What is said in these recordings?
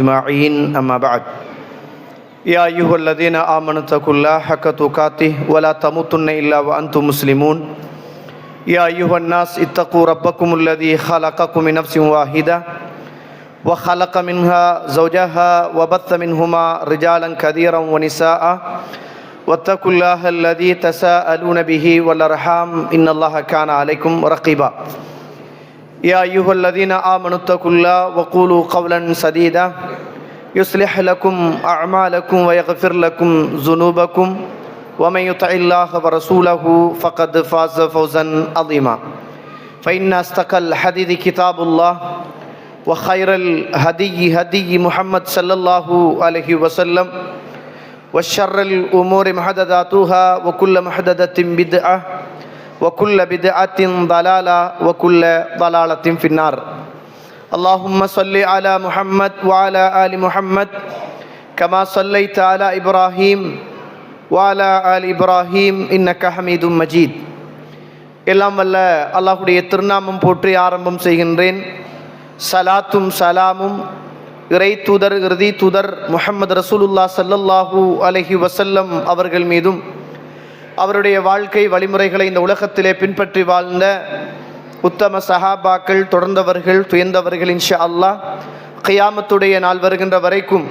أجمعين أما بعد يا أيها الذين آمنوا اتقوا الله حق تقاته ولا تموتن إلا وأنتم مسلمون يا أيها الناس اتقوا ربكم الذي خلقكم من نفس واحدة وخلق منها زوجها وبث منهما رجالا كثيرا ونساء واتقوا الله الذي تساءلون به والأرحام إن الله كان عليكم رقيبا يا أيها الذين آمنوا اتقوا الله وقولوا قولا سديدا يصلح لكم أعمالكم ويغفر لكم ذنوبكم ومن يطع الله ورسوله فقد فاز فوزا عظيما فإن أصدق الحديث كتاب الله وخير الهدي هدي محمد صلى الله عليه وسلم وشر الأمور محدثاتها وكل محدثة بدعة وكل بدعة ضلالة وكل ضلالة في النار اللهم صل على محمد وعلى آل محمد كما صليت على إبراهيم وعلى آل إبراهيم إنك حميد مجيد எல்லாம் வல்ல அல்லாஹ்வுடைய திருநாமம் போற்றி ஆரம்பம் செய்கின்றேன். சலாத்தும் சலாமும் இறை தூதர் இறுதி தூதர் முஹம்மது ரசூலுல்லாஹ் ஸல்லல்லாஹு அலைஹி வஸல்லம் அவர்கள் மீதும் அவருடைய வாழ்க்கை வழிமுறைகளை இந்த உலகத்திலே பின்பற்றி வாழ்ந்த உத்தம சஹாபாக்கள், தொடர்ந்தவர்கள், துயர்ந்தவர்கள் இன்ஷா அல்லாஹ் கியாமத்துடைய நாள் வருகின்ற வரைக்கும்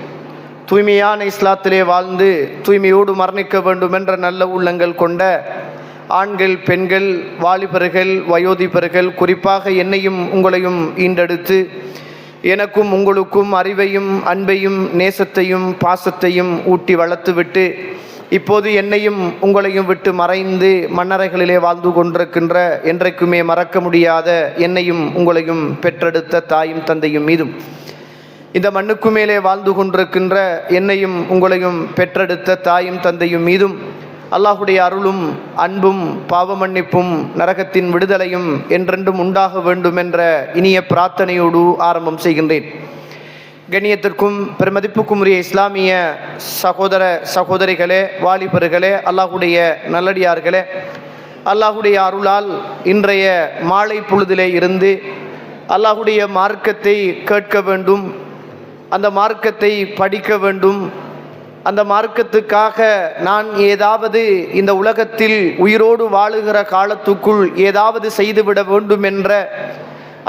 தூய்மையான இஸ்லாத்திலே வாழ்ந்து தூய்மையோடு மரணிக்க வேண்டும் என்ற நல்ல உள்ளங்கள் கொண்ட ஆண்கள், பெண்கள், வாலிபர்கள், வயோதிபர்கள், குறிப்பாக என்னையும் உங்களையும் ஈண்டெடுத்து எனக்கும் உங்களுக்கும் அறிவையும் அன்பையும் நேசத்தையும் பாசத்தையும் ஊட்டி வளர்த்துவிட்டு இப்போது என்னையும் உங்களையும் விட்டு மறைந்து மண்ணறைகளிலே வாழ்ந்து கொண்டிருக்கின்ற என்றைக்குமே மறக்க முடியாத என்னையும் உங்களையும் பெற்றெடுத்த தாயும் தந்தையும் மீதும் இந்த மண்ணுக்கு மேலே வாழ்ந்து கொண்டிருக்கின்ற என்னையும் உங்களையும் பெற்றெடுத்த தாயும் தந்தையும் மீதும் அல்லாஹுடைய அருளும் அன்பும் பாவ மன்னிப்பும் நரகத்தின் விடுதலையும் என்றென்றும் உண்டாக வேண்டும் என்ற இனிய பிரார்த்தனையோடு ஆரம்பம் செய்கின்றேன். கண்ணியத்திற்கும் பெருமதிப்புக்கும் உரிய இஸ்லாமிய சகோதர சகோதரிகளே, வாலிபர்களே, அல்லாஹுடைய நல்லடியார்களே, அல்லாஹுடைய அருளால் இன்றைய மாலை பொழுதிலே இருந்து அல்லாஹுடைய மார்க்கத்தை கேட்க வேண்டும், அந்த மார்க்கத்தை படிக்க வேண்டும், அந்த மார்க்கத்துக்காக நான் ஏதாவது இந்த உலகத்தில் உயிரோடு வாழுகிற காலத்துக்குள் ஏதாவது செய்துவிட வேண்டும் என்ற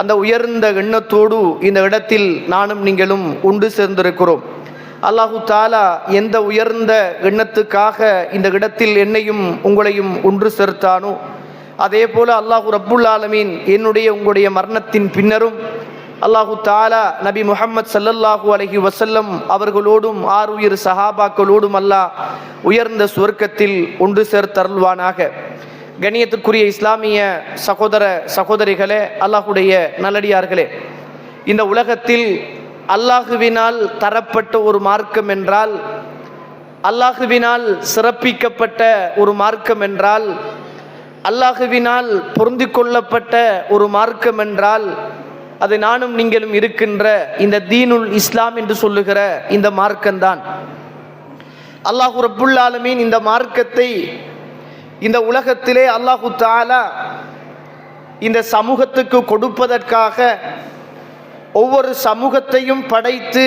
அந்த உயர்ந்த எண்ணத்தோடு இந்த இடத்தில் நானும் நீங்களும் ஒன்று சேர்ந்திருக்கிறோம். அல்லாஹு தாலா எந்த உயர்ந்த எண்ணத்துக்காக இந்த இடத்தில் என்னையும் உங்களையும் ஒன்று சேர்த்தானோ அதே போல அல்லாஹு ரப்புல் ஆலமீன் என்னுடைய உங்களுடைய மரணத்தின் பின்னரும் அல்லாஹு தாலா நபி முஹம்மது ஸல்லல்லாஹு அலைஹி வஸல்லம் அவர்களோடும் ஆறுயிர் சஹாபாக்களோடும் அல்லாஹ் உயர்ந்த சுவர்க்கத்தில் ஒன்று சேர்த்தருள்வானாக. கண்ணியத்துக்குரிய இஸ்லாமிய சகோதர சகோதரிகளே, அல்லாஹுடைய நல்லடியார்களே, இந்த உலகத்தில் அல்லாஹுவினால் தரப்பட்ட ஒரு மார்க்கம் என்றால், அல்லாஹுவினால் சிறப்பிக்கப்பட்ட ஒரு மார்க்கம் என்றால், அல்லாஹுவினால் பொருந்தி கொள்ளப்பட்ட ஒரு மார்க்கம் என்றால் அது நானும் நீங்களும் இருக்கின்ற இந்த தீனுல் இஸ்லாம் என்று சொல்லுகிற இந்த மார்க்கம்தான். அல்லாஹு ரப்புல் ஆலமீன் இந்த மார்க்கத்தை இந்த உலகத்திலே அல்லாஹு தஆலா இந்த சமூகத்துக்கு கொடுப்பதற்காக ஒவ்வொரு சமூகத்தையும் படைத்து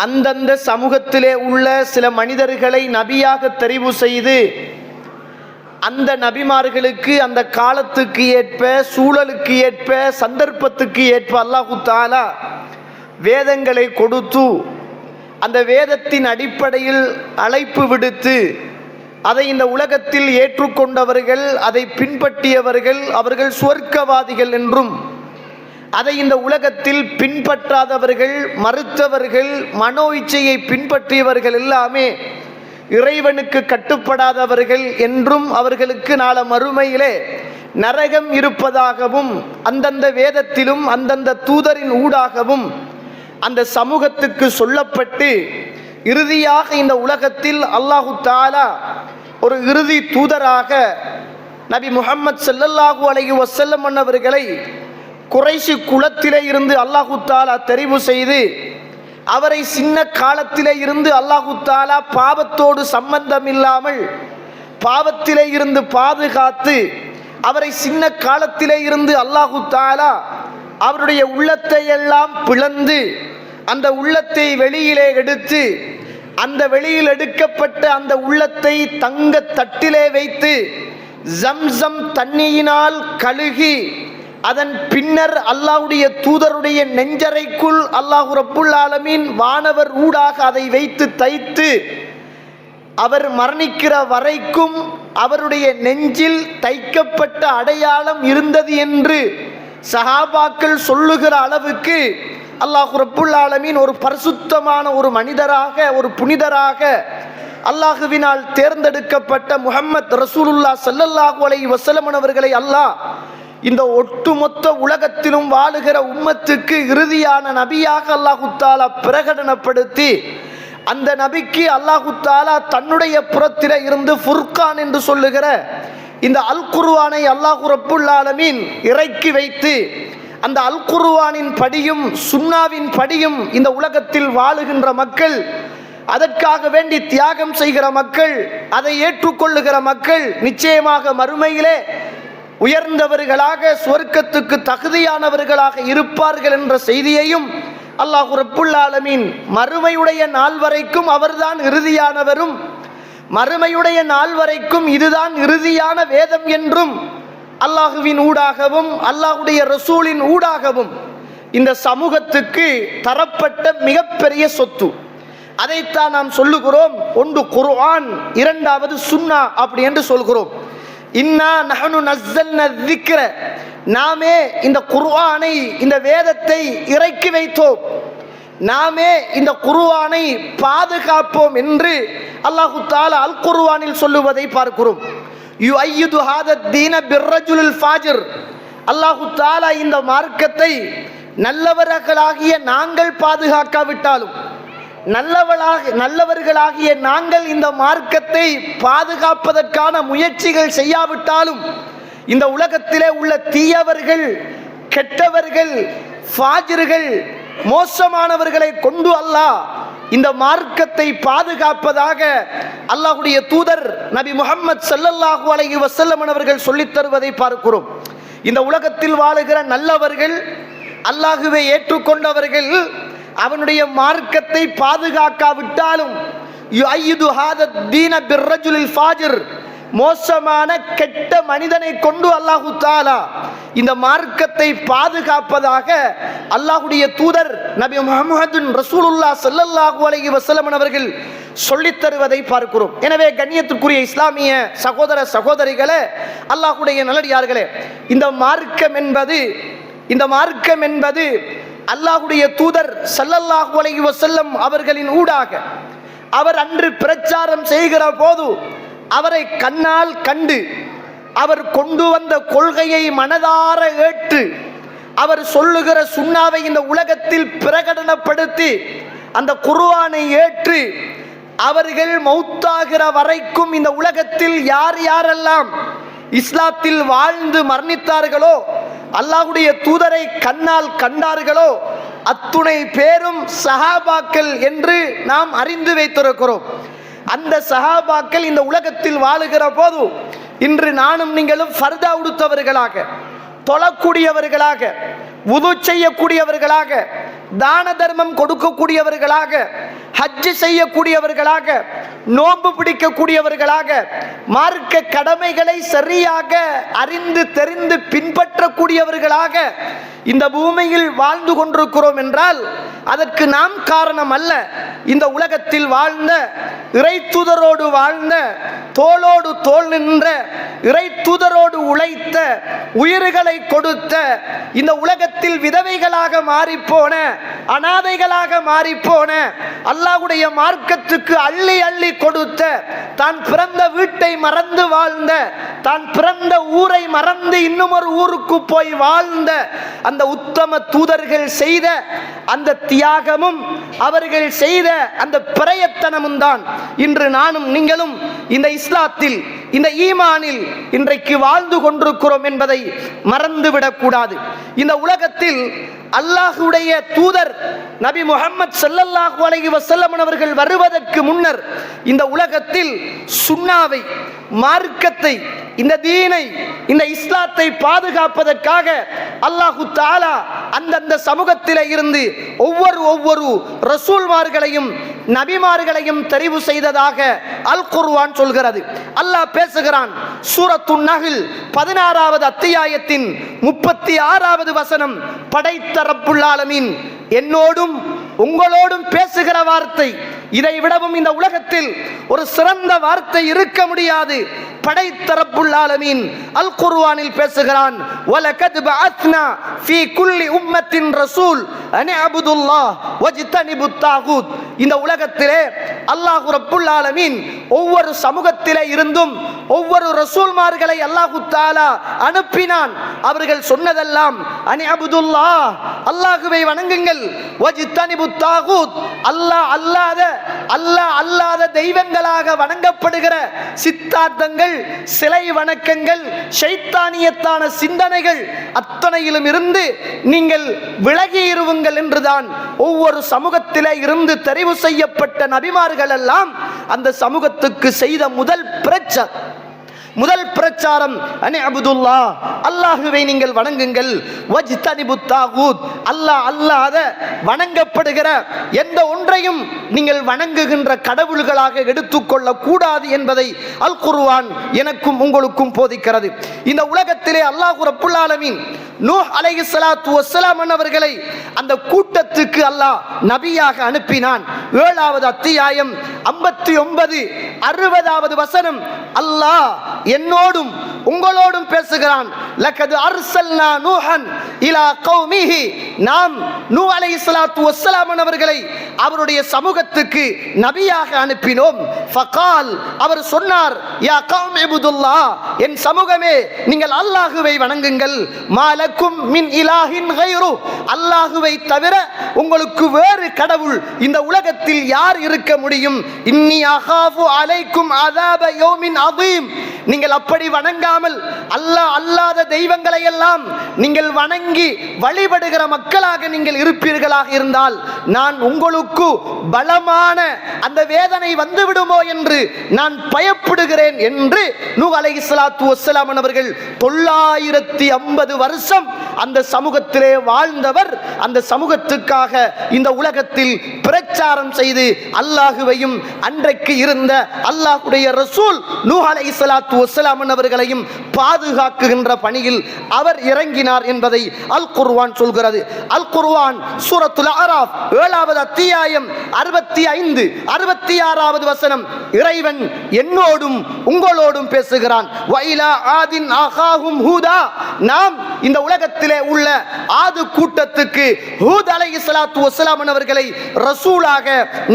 அந்தந்த சமூகத்திலே உள்ள சில மனிதர்களை நபியாக தெரிவு செய்து அந்த நபிமார்களுக்கு அந்த காலத்துக்கு ஏற்ப, சூழலுக்கு ஏற்ப, சந்தர்ப்பத்துக்கு ஏற்ப அல்லாஹு தஆலா வேதங்களை கொடுத்து அந்த வேதத்தின் அடிப்படையில் அழைப்பு விடுத்து அதை இந்த உலகத்தில் ஏற்றுக்கொண்டவர்கள், அதை பின்பற்றியவர்கள் அவர்கள் சுவர்க்கவாதிகள் என்றும், அதை இந்த உலகத்தில் பின்பற்றாதவர்கள், மறுத்தவர்கள், மனோ இச்சையை பின்பற்றியவர்கள் எல்லாமே இறைவனுக்கு கட்டுப்படாதவர்கள் என்றும் அவர்களுக்கு நாள மறுமையிலே நரகம் இருப்பதாகவும் அந்தந்த வேதத்திலும் அந்தந்த தூதரின் ஊடாகவும் அந்த சமூகத்துக்கு சொல்லப்பட்டு இறுதியாக இந்த உலகத்தில் அல்லாஹு தஆலா ஒரு இறுதி தூதராக நபி முஹம்மது ஸல்லல்லாஹு அலைஹி வஸல்லம் அவர்களை குறைஷி குலத்திலே இருந்து அல்லாஹு தஆலா தெரிவு செய்து அவரை சின்ன காலத்திலே இருந்து அல்லாஹு தஆலா பாவத்தோடு சம்பந்தம் இல்லாமல் பாவத்திலே இருந்து பாதுகாத்து அவரை சின்ன காலத்திலே இருந்து அல்லாஹு தஆலா அவருடைய உள்ளத்தை எல்லாம் பிளந்து அந்த உள்ளத்தை வெளியிலே எடுத்து அந்த வெளியில் எடுக்கப்பட்ட அந்த உள்ளத்தை தங்க தட்டிலே வைத்து ஜம்சம் தண்ணியினால் கழுகி அதன் பின்னர் அல்லாஹ்வுடைய தூதருடைய நெஞ்சறைக்குள் அல்லாஹ் ரப்புல் ஆலமீன் வானவர் ஊடாக அதை வைத்து தைத்து அவர் மரணிக்கிற வரைக்கும் அவருடைய நெஞ்சில் தைக்கப்பட்ட அடையாளம் இருந்தது என்று சஹாபாக்கள் சொல்லுகிற அளவுக்கு அல்லாஹ் ரப்புல் ஆலமீன் ஒரு பரிசுத்தமான ஒரு மனிதராக, ஒரு புனிதராக, அல்லாஹுவினால் தேர்ந்தெடுக்கப்பட்ட முஹம்மத் ரசூலுல்லாஹ் ஸல்லல்லாஹு அலைஹி வஸல்லம் அவர்களை அல்லாஹ் இந்த ஒட்டுமொத்த உலகத்திலும் வாழுகிற உம்மத்துக்கு இறுதியான நபியாக அல்லாஹு தஆலா பிரகடனப்படுத்தி அந்த நபிக்கு அல்லாஹு தஆலா தன்னுடைய புறத்திலே இருந்து ஃபுர்கான் என்று சொல்லுகிற இந்த அல் குர்ஆனை அல்லாஹ் ரப்புல் ஆலமீன் இறக்கி வைத்து அந்த அல் குர்ஆனின் படியும் சுன்னாவின் படியும் இந்த உலகத்தில் வாழுகின்ற மக்கள், அதற்காக வேண்டி தியாகம் செய்கிற மக்கள், அதை ஏற்றுக்கொள்ளுகிற மக்கள் நிச்சயமாக மறுமையிலே உயர்ந்தவர்களாக, சுவர்க்கத்துக்கு தகுதியானவர்களாக இருப்பார்கள் என்ற செய்தியையும் அல்லாஹ் ரப்புல் ஆலமீன் மறுமையுடைய நாள் வரைக்கும் அவர்தான் இறுதியானவரும், மறுமையுடைய நாள் வரைக்கும் இதுதான் இறுதியான வேதம் என்றும் அல்லாஹுவின் ஊடாகவும் அல்லாஹுடைய ரசூலின் ஊடாகவும் இந்த சமூகத்துக்கு தரப்பட்ட மிகப்பெரிய சொத்து. அதைத்தான் நாம் சொல்லுகிறோம். ஒன்று குர்ஆன், இரண்டாவது சுன்னா அப்படி என்று சொல்கிறோம். இன்னா நஹனு நஸ்ஸல்னா ذிக்ர, நாமே இந்த குர்ஆனை, இந்த வேதத்தை இறக்கி வைத்தோம், நாமே இந்த குர்ஆனை பாதுகாப்போம் என்று அல்லாஹு தஆலா அல் குர்ஆனில் சொல்லுவதை பார்க்கிறோம். யுஅய்யிது ஹாதா தீன பிர்ரஜுலில் ஃபாஜிர், அல்லாஹு தஆலா இந்த மார்க்கத்தை நல்லவர்களாகிய நாங்கள் பாதுகாக்காவிட்டாலும், நல்லவர்களாகிய நாங்கள் இந்த மார்க்கத்தை பாதுகாப்பதற்கான முயற்சிகள் செய்யாவிட்டாலும், இந்த உலகத்திலே உள்ள தீயவர்கள், கெட்டவர்கள், ஃபாஜிர்கள், மோசமானவர்களை கொண்டு அல்லாஹ் இந்த மார்க்கத்தை பாதுகாப்பதாக அல்லாஹ்வுடைய தூதர் நபி முஹம்மது ஸல்லல்லாஹு அலைஹி வஸல்லம் அவர்கள் சொல்லித் தருவதை பார்க்கிறோம். இந்த உலகத்தில் வாழுகிற நல்லவர்கள், அல்லாஹுவை ஏற்றுக்கொண்டவர்கள் அவனுடைய மார்க்கத்தை பாதுகாக்காவிட்டாலும் யுஅய்யிது ஹாதா தீன பிர்ரஜுலில் ஃபாஜிர், மோசமான கெட்ட மனிதனை கொண்டு அல்லாஹு தஆலா இந்த மார்க்கத்தை பாதுகாப்பதாக அல்லாஹ்வுடைய தூதர் நபி முஹம்மது ரசூலுல்லாஹ் ஸல்லல்லாஹு அலைஹி வஸல்லம் அவர்கள் சொல்லித் தருவதை பார்க்கிறோம். எனவே கண்ணியத்திற்குரிய இஸ்லாமிய சகோதர சகோதரிகளே, அல்லாஹ்வுடைய நல்லடியார்களே, இந்த மார்க்கம் என்பது அல்லாஹ்வுடைய தூதர் ஸல்லல்லாஹு அலைஹி வஸல்லம் அவர்களின் ஊடாக அவர் அன்று பிரச்சாரம் செய்கிற போது அவரை கண்ணால் கண்டு, அவர் கொண்டு வந்த கொள்கையை மனதார ஏற்று, அவர் சொல்லுகிற சுன்னாவை இந்த உலகத்தில் பிரகடனப்படுத்தி அந்த குர்ஆனை ஏற்று அவர்கள் மௌத்தாகிற வரைக்கும் இந்த உலகத்தில் யார் யாரெல்லாம் இஸ்லாத்தில் வாழ்ந்து மரணித்தார்களோ, அல்லாஹ்வுடைய தூதரை கண்ணால் கண்டார்களோ, அத்துணை பேரும் சஹாபாக்கள் என்று நாம் அறிந்து வைத்திருக்கிறோம். அந்த சஹாபாக்கள் இந்த உலகத்தில் வாழுகிற போது இன்று நானும் நீங்களும் ஃபர்தா உடுத்தவர்களாக, தொழக்கூடியவர்களாக, வுது செய்யக்கூடியவர்களாக, தான தர்மம் கொடுக்கக்கூடியவர்களாக, ஹஜ் செய்யக்கூடியவர்களாக, நோன்பு பிடிக்கக்கூடியவர்களாக, மார்க்க கடமைகளை சரியாக அறிந்து தெரிந்து பின்பற்றக்கூடியவர்களாக இந்த பூமியில் வாழ்ந்து கொண்டிருக்கிறோம் என்றால் அதற்கு நாம் காரணம் அல்ல. இந்த உலகத்தில் வாழ்ந்த, இறை தூதரோடு வாழ்ந்த, தோளோடு தோள் நின்ற, இறை தூதரோடு உழைத்த, உயிர்களை கொடுத்த, இந்த உலகத்தில் விதவைகளாக மாறிப்போன, அனாதைகளாக மாறிப்போன, அல்லாஹ்வுடைய மார்க்கத்துக்கு அள்ளி அள்ளி கொடுத்த, தான் பிறந்த வீட்டை மறந்து வாழ்ந்த, தான் பிறந்த ஊரை மறந்து இன்னும் ஒரு ஊருக்கு போய் வாழ்ந்த அந்த உத்தம தூதர்கள் செய்த அந்த தியாகமும், அவர்கள் செய்த அந்த பிரயத்தனமும் தான் இன்று நானும் நீங்களும் இந்த இஸ்லாத்தில், இந்த ஈமானில் இன்றைக்கு வாழ்ந்து கொண்டிருக்கிறோம் என்பதை மறந்துவிடக் கூடாது. இந்த உலகத்தில் அல்லாஹ்வுடைய தூதர் நபி முஹம்மது ஸல்லல்லாஹு அலைஹி வஸல்லம் அவர்கள் வருவதற்கு முன்னர் இந்த உலகத்தில் சுன்னாவை, மார்க்கத்தை, இந்த தீனை, இந்த இஸ்லாத்தை பாதுகாப்பதற்காக அல்லாஹு தஆலா அந்தந்த சமூகத்திலே இருந்து ஒவ்வொரு ரசூல்மார்களையும் நபிமார்களையும் தெரிவு செய்ததாக அல் குர்ஆன் சொல்கிறது. அல்லாஹ் பேசுகிறான். சூரத்துன் நஹ்ல் 16வது அத்தியாயத்தின் 36வது வசனம். படைத்த ரப்புல் ஆலமீன் என்னோடும் உங்களோடும் பேசுகிற வார்த்தை, இதை விடவும் இந்த உலகத்தில் ஒரு சிறந்த வார்த்தை இருக்க முடியாது. படைத்த ரப்புல் ஆலமீன் அல் குர்ஆனில் பேசுகிறான். வலகத் பஅத்னா ஃபீ குல்லி உம்மத்தின் ரசூல் அன் அபுதுல்லாஹ் வஜ்தனிபுத் தாகூத். இந்த உலகத்திலே அல்லாஹ் ரப்புல் ஆலமீன் ஒவ்வொரு சமூகத்திலே இருந்தும் ஒவ்வொரு ரசூல்மார்களை அல்லாஹ் தஆலா அனுப்பினான். அவர்கள் சொன்னதெல்லாம் அன் அபுதுல்லாஹ், அல்லாஹ்வை வணங்குங்கள், வஜ்தனிபுத் தாகூத், அல்லாஹ் அல்லாத தெய்வங்களாக வணங்கப்படுகிற சித்தாந்தங்கள், சிலை வணக்கங்கள், ஷைத்தானியத்தான சிந்தனைகள் அத்தனையிலும் இருந்து நீங்கள் விலகி இருவுங்கள் என்றுதான் ஒவ்வொரு சமூகத்திலே இருந்து தெரிவு செய்யப்பட்ட நபிமார்கள் எல்லாம் அந்த சமூகத்துக்கு செய்த முதல் பிரச்சாரம் அனி அபுதுல்லாஹ், அல்லாஹ்வை நீங்கள் வணங்குங்கள், வஜ்தனிபுத் தாகூத், அல்லாத வணங்கப்படுகிற எந்த ஒன்றையும் நீங்கள் வணங்குகின்ற கடவுள்களாக எடுத்துக்கொள்ள கூடாது என்பதை அல் குர்ஆன் எனக்கும் உங்களுக்கும் போதிக்கிறது. இந்த உலகத்திலே அல்லாஹ் ரப்புல் ஆலமீன் நூஹ் அலைஹிஸ்ஸலாத்து வஸ்ஸலாம் அவர்களை அந்த கூட்டத்துக்கு அல்லாஹ் நபியாக அனுப்பினான். 7வது அத்தியாயம் 59 60வது வசனம். அல்லாஹ் என்னோடும் உங்களோடும் பேசுகிறான். லகத் அர்சல்னா நூஹன் இலா கௌமிஹி, நாம் நூஹ் அலைஹிஸ்ஸலாத்து வஸ்ஸலாம் அவர்களை அவருடைய சமூகத்துக்கு நபியாக அனுப்பினோம். ஃபகால், அவர் சொன்னார், யா கௌமி இபுதுல்லாஹ், என் சமூகமே நீங்கள் அல்லாஹ்வை வணங்குங்கள், மாலக்கும் மின் இலாஹின் கைரு, அல்லாஹ்வை தவிர உங்களுக்கு வேறு கடவுள் இந்த உலகத்தில் யார் இருக்க முடியும்? இன்னி அகாஃபு அலைக்கும் அஸாப யௌமின் அதீம், நீங்கள் அப்படி வணங்காமல் அல்லாத தெய்வங்களை எல்லாம் நீங்கள் வணங்கி வழிபடுகிற மக்களாக நீங்கள் இருப்பீர்களாக இருந்தால் நான் உங்களுக்கு பலமான அந்த வேதனை வந்துவிடுமோ என்று நான் பயப்படுகிறேன் என்று நூஹ் அலைஹிஸ்ஸலாத்து வஸ்ஸலாம் அவர்கள் 950 வருஷம் அந்த சமூகத்திலே வாழ்ந்தவர். அந்த சமூகத்துக்காக இந்த உலகத்தில் பிரச்சாரம் செய்து அல்லாஹ்வையும் அன்றைக்கு இருந்த அல்லாஹ்வுடைய ரசூல் நூஹ் அலைஹிஸ்ஸலாத்து வஸ்ஸலாம் அவர்களையும் பாதுகாக்குகின்ற பணியில் அவர் இறங்கினார் என்பதை அல் குர்ஆன் சொல்கிறது. அல் குர்ஆன் சூரத்துல் அராஃப் 7வது அத்தியாயம் 65 66வது வசனம். இறைவன் என்னோடும் உங்களோடும் பேசுகிறான். வைலா ஆதின் அகாஹும் ஹூதா, நாம் இந்த உலகத்திலே உள்ள ஆது கூட்டத்துக்கு ஹூத் அலைஹிஸ்ஸலாத்து வஸ்ஸலாம் அவர்களை ரசூலாக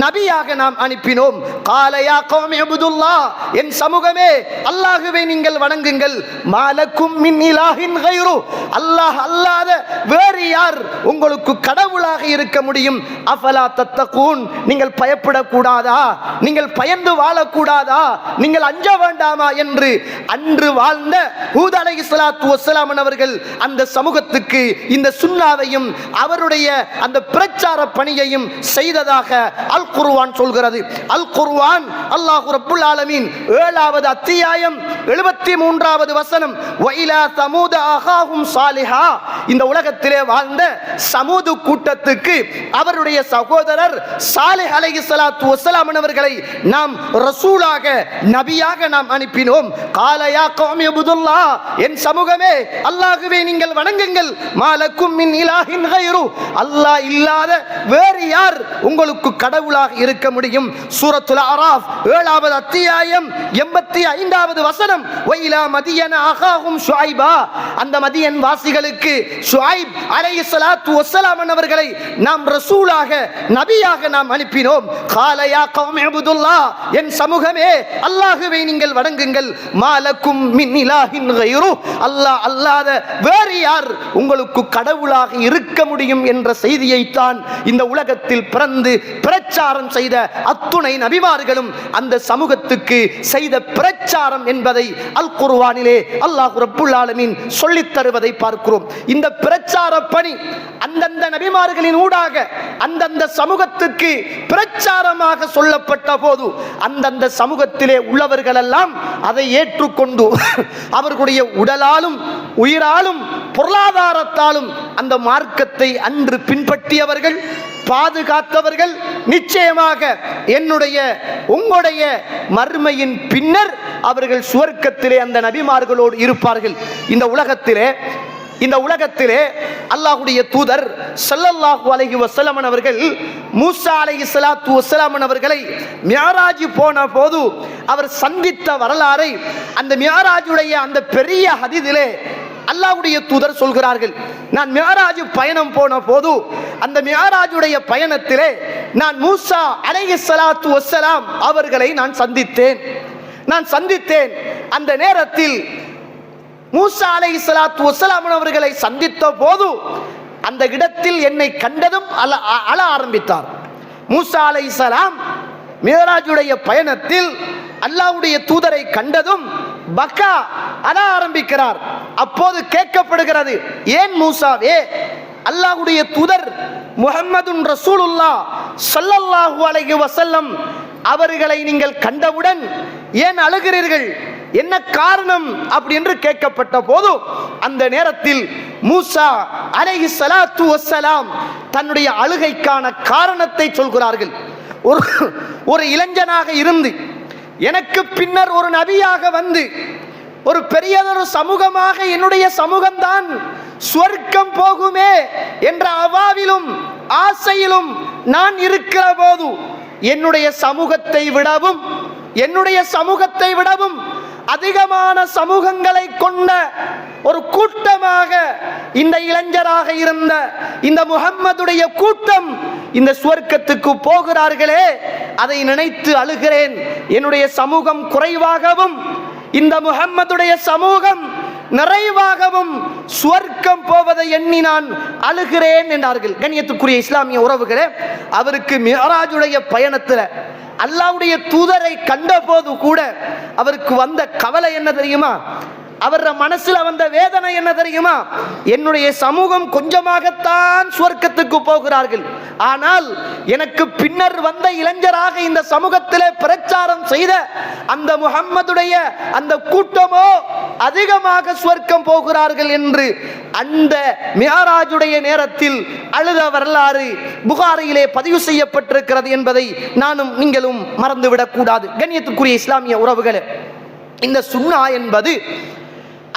நபியாக நாம் அனுப்பினோம். கால யா கௌமி இபுதுல்லாஹ், என் சமூகமே அல்லாஹ்வை நீங்கள் வணங்குங்கள், மாலக்கும் மின் இலாஹின் கைரு, அல்லாஹ் அல்லாத வேறு யார் உங்களுக்கு கடவுளாக இருக்க முடியும்? அஃபலா தத்தகூன், நீங்கள் பயப்படக்கூடாதா? நீங்கள் பயந்து வாழக்கூடாதா? நீங்கள் அஞ்ச வேண்டாமா என்று அன்று வாழ்ந்த ஹூத் அலைஹிஸ்ஸலாத்து வஸ்ஸலாம் அவர்கள் அந்த சமூகத்துக்கு இந்த சுன்னாவையும் அவருடைய அந்த பிரச்சார பணியையும் செய்ததாக அல் குர்ஆன் சொல்கிறது. அல் குர்ஆன் அல்லாஹ் ரப்புல் ஆலமீன் 7வது அத்தியாயம் 73வது வசனம். வைலா தமூத அகாஹும் சாலிஹா, இந்த உலகத்திலே வாழ்ந்த சமூது கூட்டத்துக்கு அவருடைய சகோதரர் சாலிஹ் அலைஹிஸ்ஸலாத்து வஸ்ஸலாம் அவர்களை நாம் ரசூலாக நபியாக நாம் அனுப்பினோம். கால யா கௌமி இபுதுல்லாஹ், என் சமூகமே அல்லாஹ்வை நீங்கள் வணங்குங்கள், மாலக்கும் மின் இலாஹின் கைரு, அல்லாஹ் இல்லாத வேறு யார் உங்களுக்கு கடவுளாக இருக்க முடியும்? சூரத்துல் அராஃப் 7வது அத்தியாயம் 85வது வசனம். வைலா மதியன அகாஹும் ஷுஐபா, அந்த மதியன் வாசிகளுக்கு ஷுஐப் அலைஹிஸ்ஸலாத்து வஸ்ஸலாம் அவர்களை நாம் ரசூலாக நபியாக நாம் அனுப்பினோம். கால யா கௌமி இபுதுல்லாஹ், என் சமூகமே அல்லாஹ்வை நீங்கள் வணங்குங்கள், மாலக்கும் மின் இலாஹின் கைரு, அல்லாஹ் அல்லாத வேறு யார் உங்களுக்கு கடவுளாக இருக்க முடியும் என்ற செய்தியைத்தான் இந்த உலகத்தில் பிறந்து பிரச்சாரம் செய்த அத்துணை நபிமார்களும் அந்த சமூகத்துக்கு செய்த பிரச்சாரம் என்பதை என்பதை அல் குர்ஆனிலே அல்லாஹ் ரப்புல் ஆலமீன் சொல்லித் தருவதை பார்க்கிறோம். இந்த பிரச்சார பணி அந்தந்த நபிமார்களின் ஊடாக அந்தந்த சமூகத்துக்கு பிரச்சாரமாக சொல்லப்பட்ட போது அந்தந்த சமூகத்திலே உள்ளவர்கள் எல்லாம் அதை ஏற்றுக்கொண்டு அவர்களுடைய உடலாலும் உயிராலும் பொருளாதாரத்தாலும் அந்த மார்க்கத்தை அன்று பின்பற்றியவர்கள், பாதுகாத்தவர்கள் நிச்சயமாக என்னுடைய உங்களுடைய மறுமையின் பின்னர் அவர்கள் சுவர்க்கத்திலே அந்த நபிமார்களோடு இருப்பார்கள். இந்த உலகத்திலே அல்லாஹ்வுடைய தூதர் ஸல்லல்லாஹு அலைஹி வஸல்லம் அவர்கள் மூசா அலைஹிஸ்ஸலாத்து வஸ்ஸலாம் அவர்களை மிஅராஜ் போன போது அவர் சந்தித்த வரலாறை அந்த மிஅராஜுடைய அந்த பெரிய ஹதீஸிலே அல்லாஹ்வுடைய தூதர் சொல்கிறார்கள். நான் மிஅராஜ் பயணம் போன போது அந்த மிஅராஜுடைய பயணத்திலே நான் மூசா அலைஹிஸ்ஸலாத்து வஸ்ஸலாம் அவர்களை நான் சந்தித்தேன். அந்த நேரத்தில் மூசா அலைஹிஸ்ஸலாத்து வஸ்ஸலாம் அவர்களை சந்தித்த போது அந்த இடத்தில் என்னை கண்டதும் அழ ஆரம்பித்தார். மூசா அலைஹிஸ்ஸலாம் மிஅராஜுடைய பயணத்தில் அல்லாஹ்வுடைய தூதரை கண்டதும் பக்கா அழ ஆரம்பிக்கிறார். அப்போது கேட்கப்படுகிறது, ஏன் மூசாவே, அல்லாஹ்வுடைய தூதர் முஹம்மதுன் ரசூலுல்லாஹ் ஸல்லல்லாஹு அலைஹி வஸல்லம் அவர்களை நீங்கள் கண்டவுடன் ஏன் அழுகிறீர்கள், என்ன காரணம் அப்படி என்று கேட்கப்பட்ட போது அந்த நேரத்தில் மூசா அலைஹிஸ்ஸலாத்து வஸ்ஸலாம் தன்னுடைய அழுகைக்கான காரணத்தை சொல்கிறார்கள். ஒரு இளைஞனாக இருந்து எனக்கு பின்னர் ஒரு நபியாக வந்து ஒரு பெரியதொரு சமூகமாக என்னுடைய சமூகம்தான் சுவர்க்கம் போகுமே என்ற அவாவிலும் ஆசையிலும் நான் இருக்கிற போது என்னுடைய சமூகத்தை விடவும் அதிகமான சமூகங்களை கொண்ட ஒரு கூட்டமாக இந்த இளைஞராக இருந்த இந்த முஹம்மதுடைய கூட்டம் இந்த சுவர்க்கத்துக்கு போகிறார்களே, அதை நினைத்து அழுகிறேன். என்னுடைய சமூகம் குறைவாகவும் இந்த முஹம்மதுடைய சமூகம் நிறைவாகவும் சுவர்க்கம் போவதை எண்ணி நான் அழுகிறேன் என்றார்கள். கண்ணியத்துக்குரிய இஸ்லாமிய உறவுகளே, அவருக்கு மிஅராஜுடைய பயணத்தில் அல்லாஹ்வுடைய தூதரை கண்ட போது கூட அவருக்கு வந்த கவலை என்ன தெரியுமா? அவர் மனசுல வந்த வேதனை என்ன தெரியுமா? என்னுடைய சமூகம் கொஞ்சமாகத்தான் சுவர்க்கத்துக்கு போகிறார்கள், ஆனால் எனக்கு பின்னர் வந்த இளைஞராக இந்த சமூகத்திலே பிரச்சாரம் செய்த அந்த முஹம்மதுடைய அந்த கூட்டமோ அதிகமாக சுவர்க்கம் போகிறார்கள் என்று அந்த மிஅராஜுடைய நேரத்தில் அழுத வரலாறு புகாரியிலே பதிவு செய்யப்பட்டிருக்கிறது என்பதை நானும் நீங்களும் மறந்துவிடக் கூடாது. கண்ணியத்துக்குரிய இஸ்லாமிய உறவுகளே, இந்த சுன்னா என்பது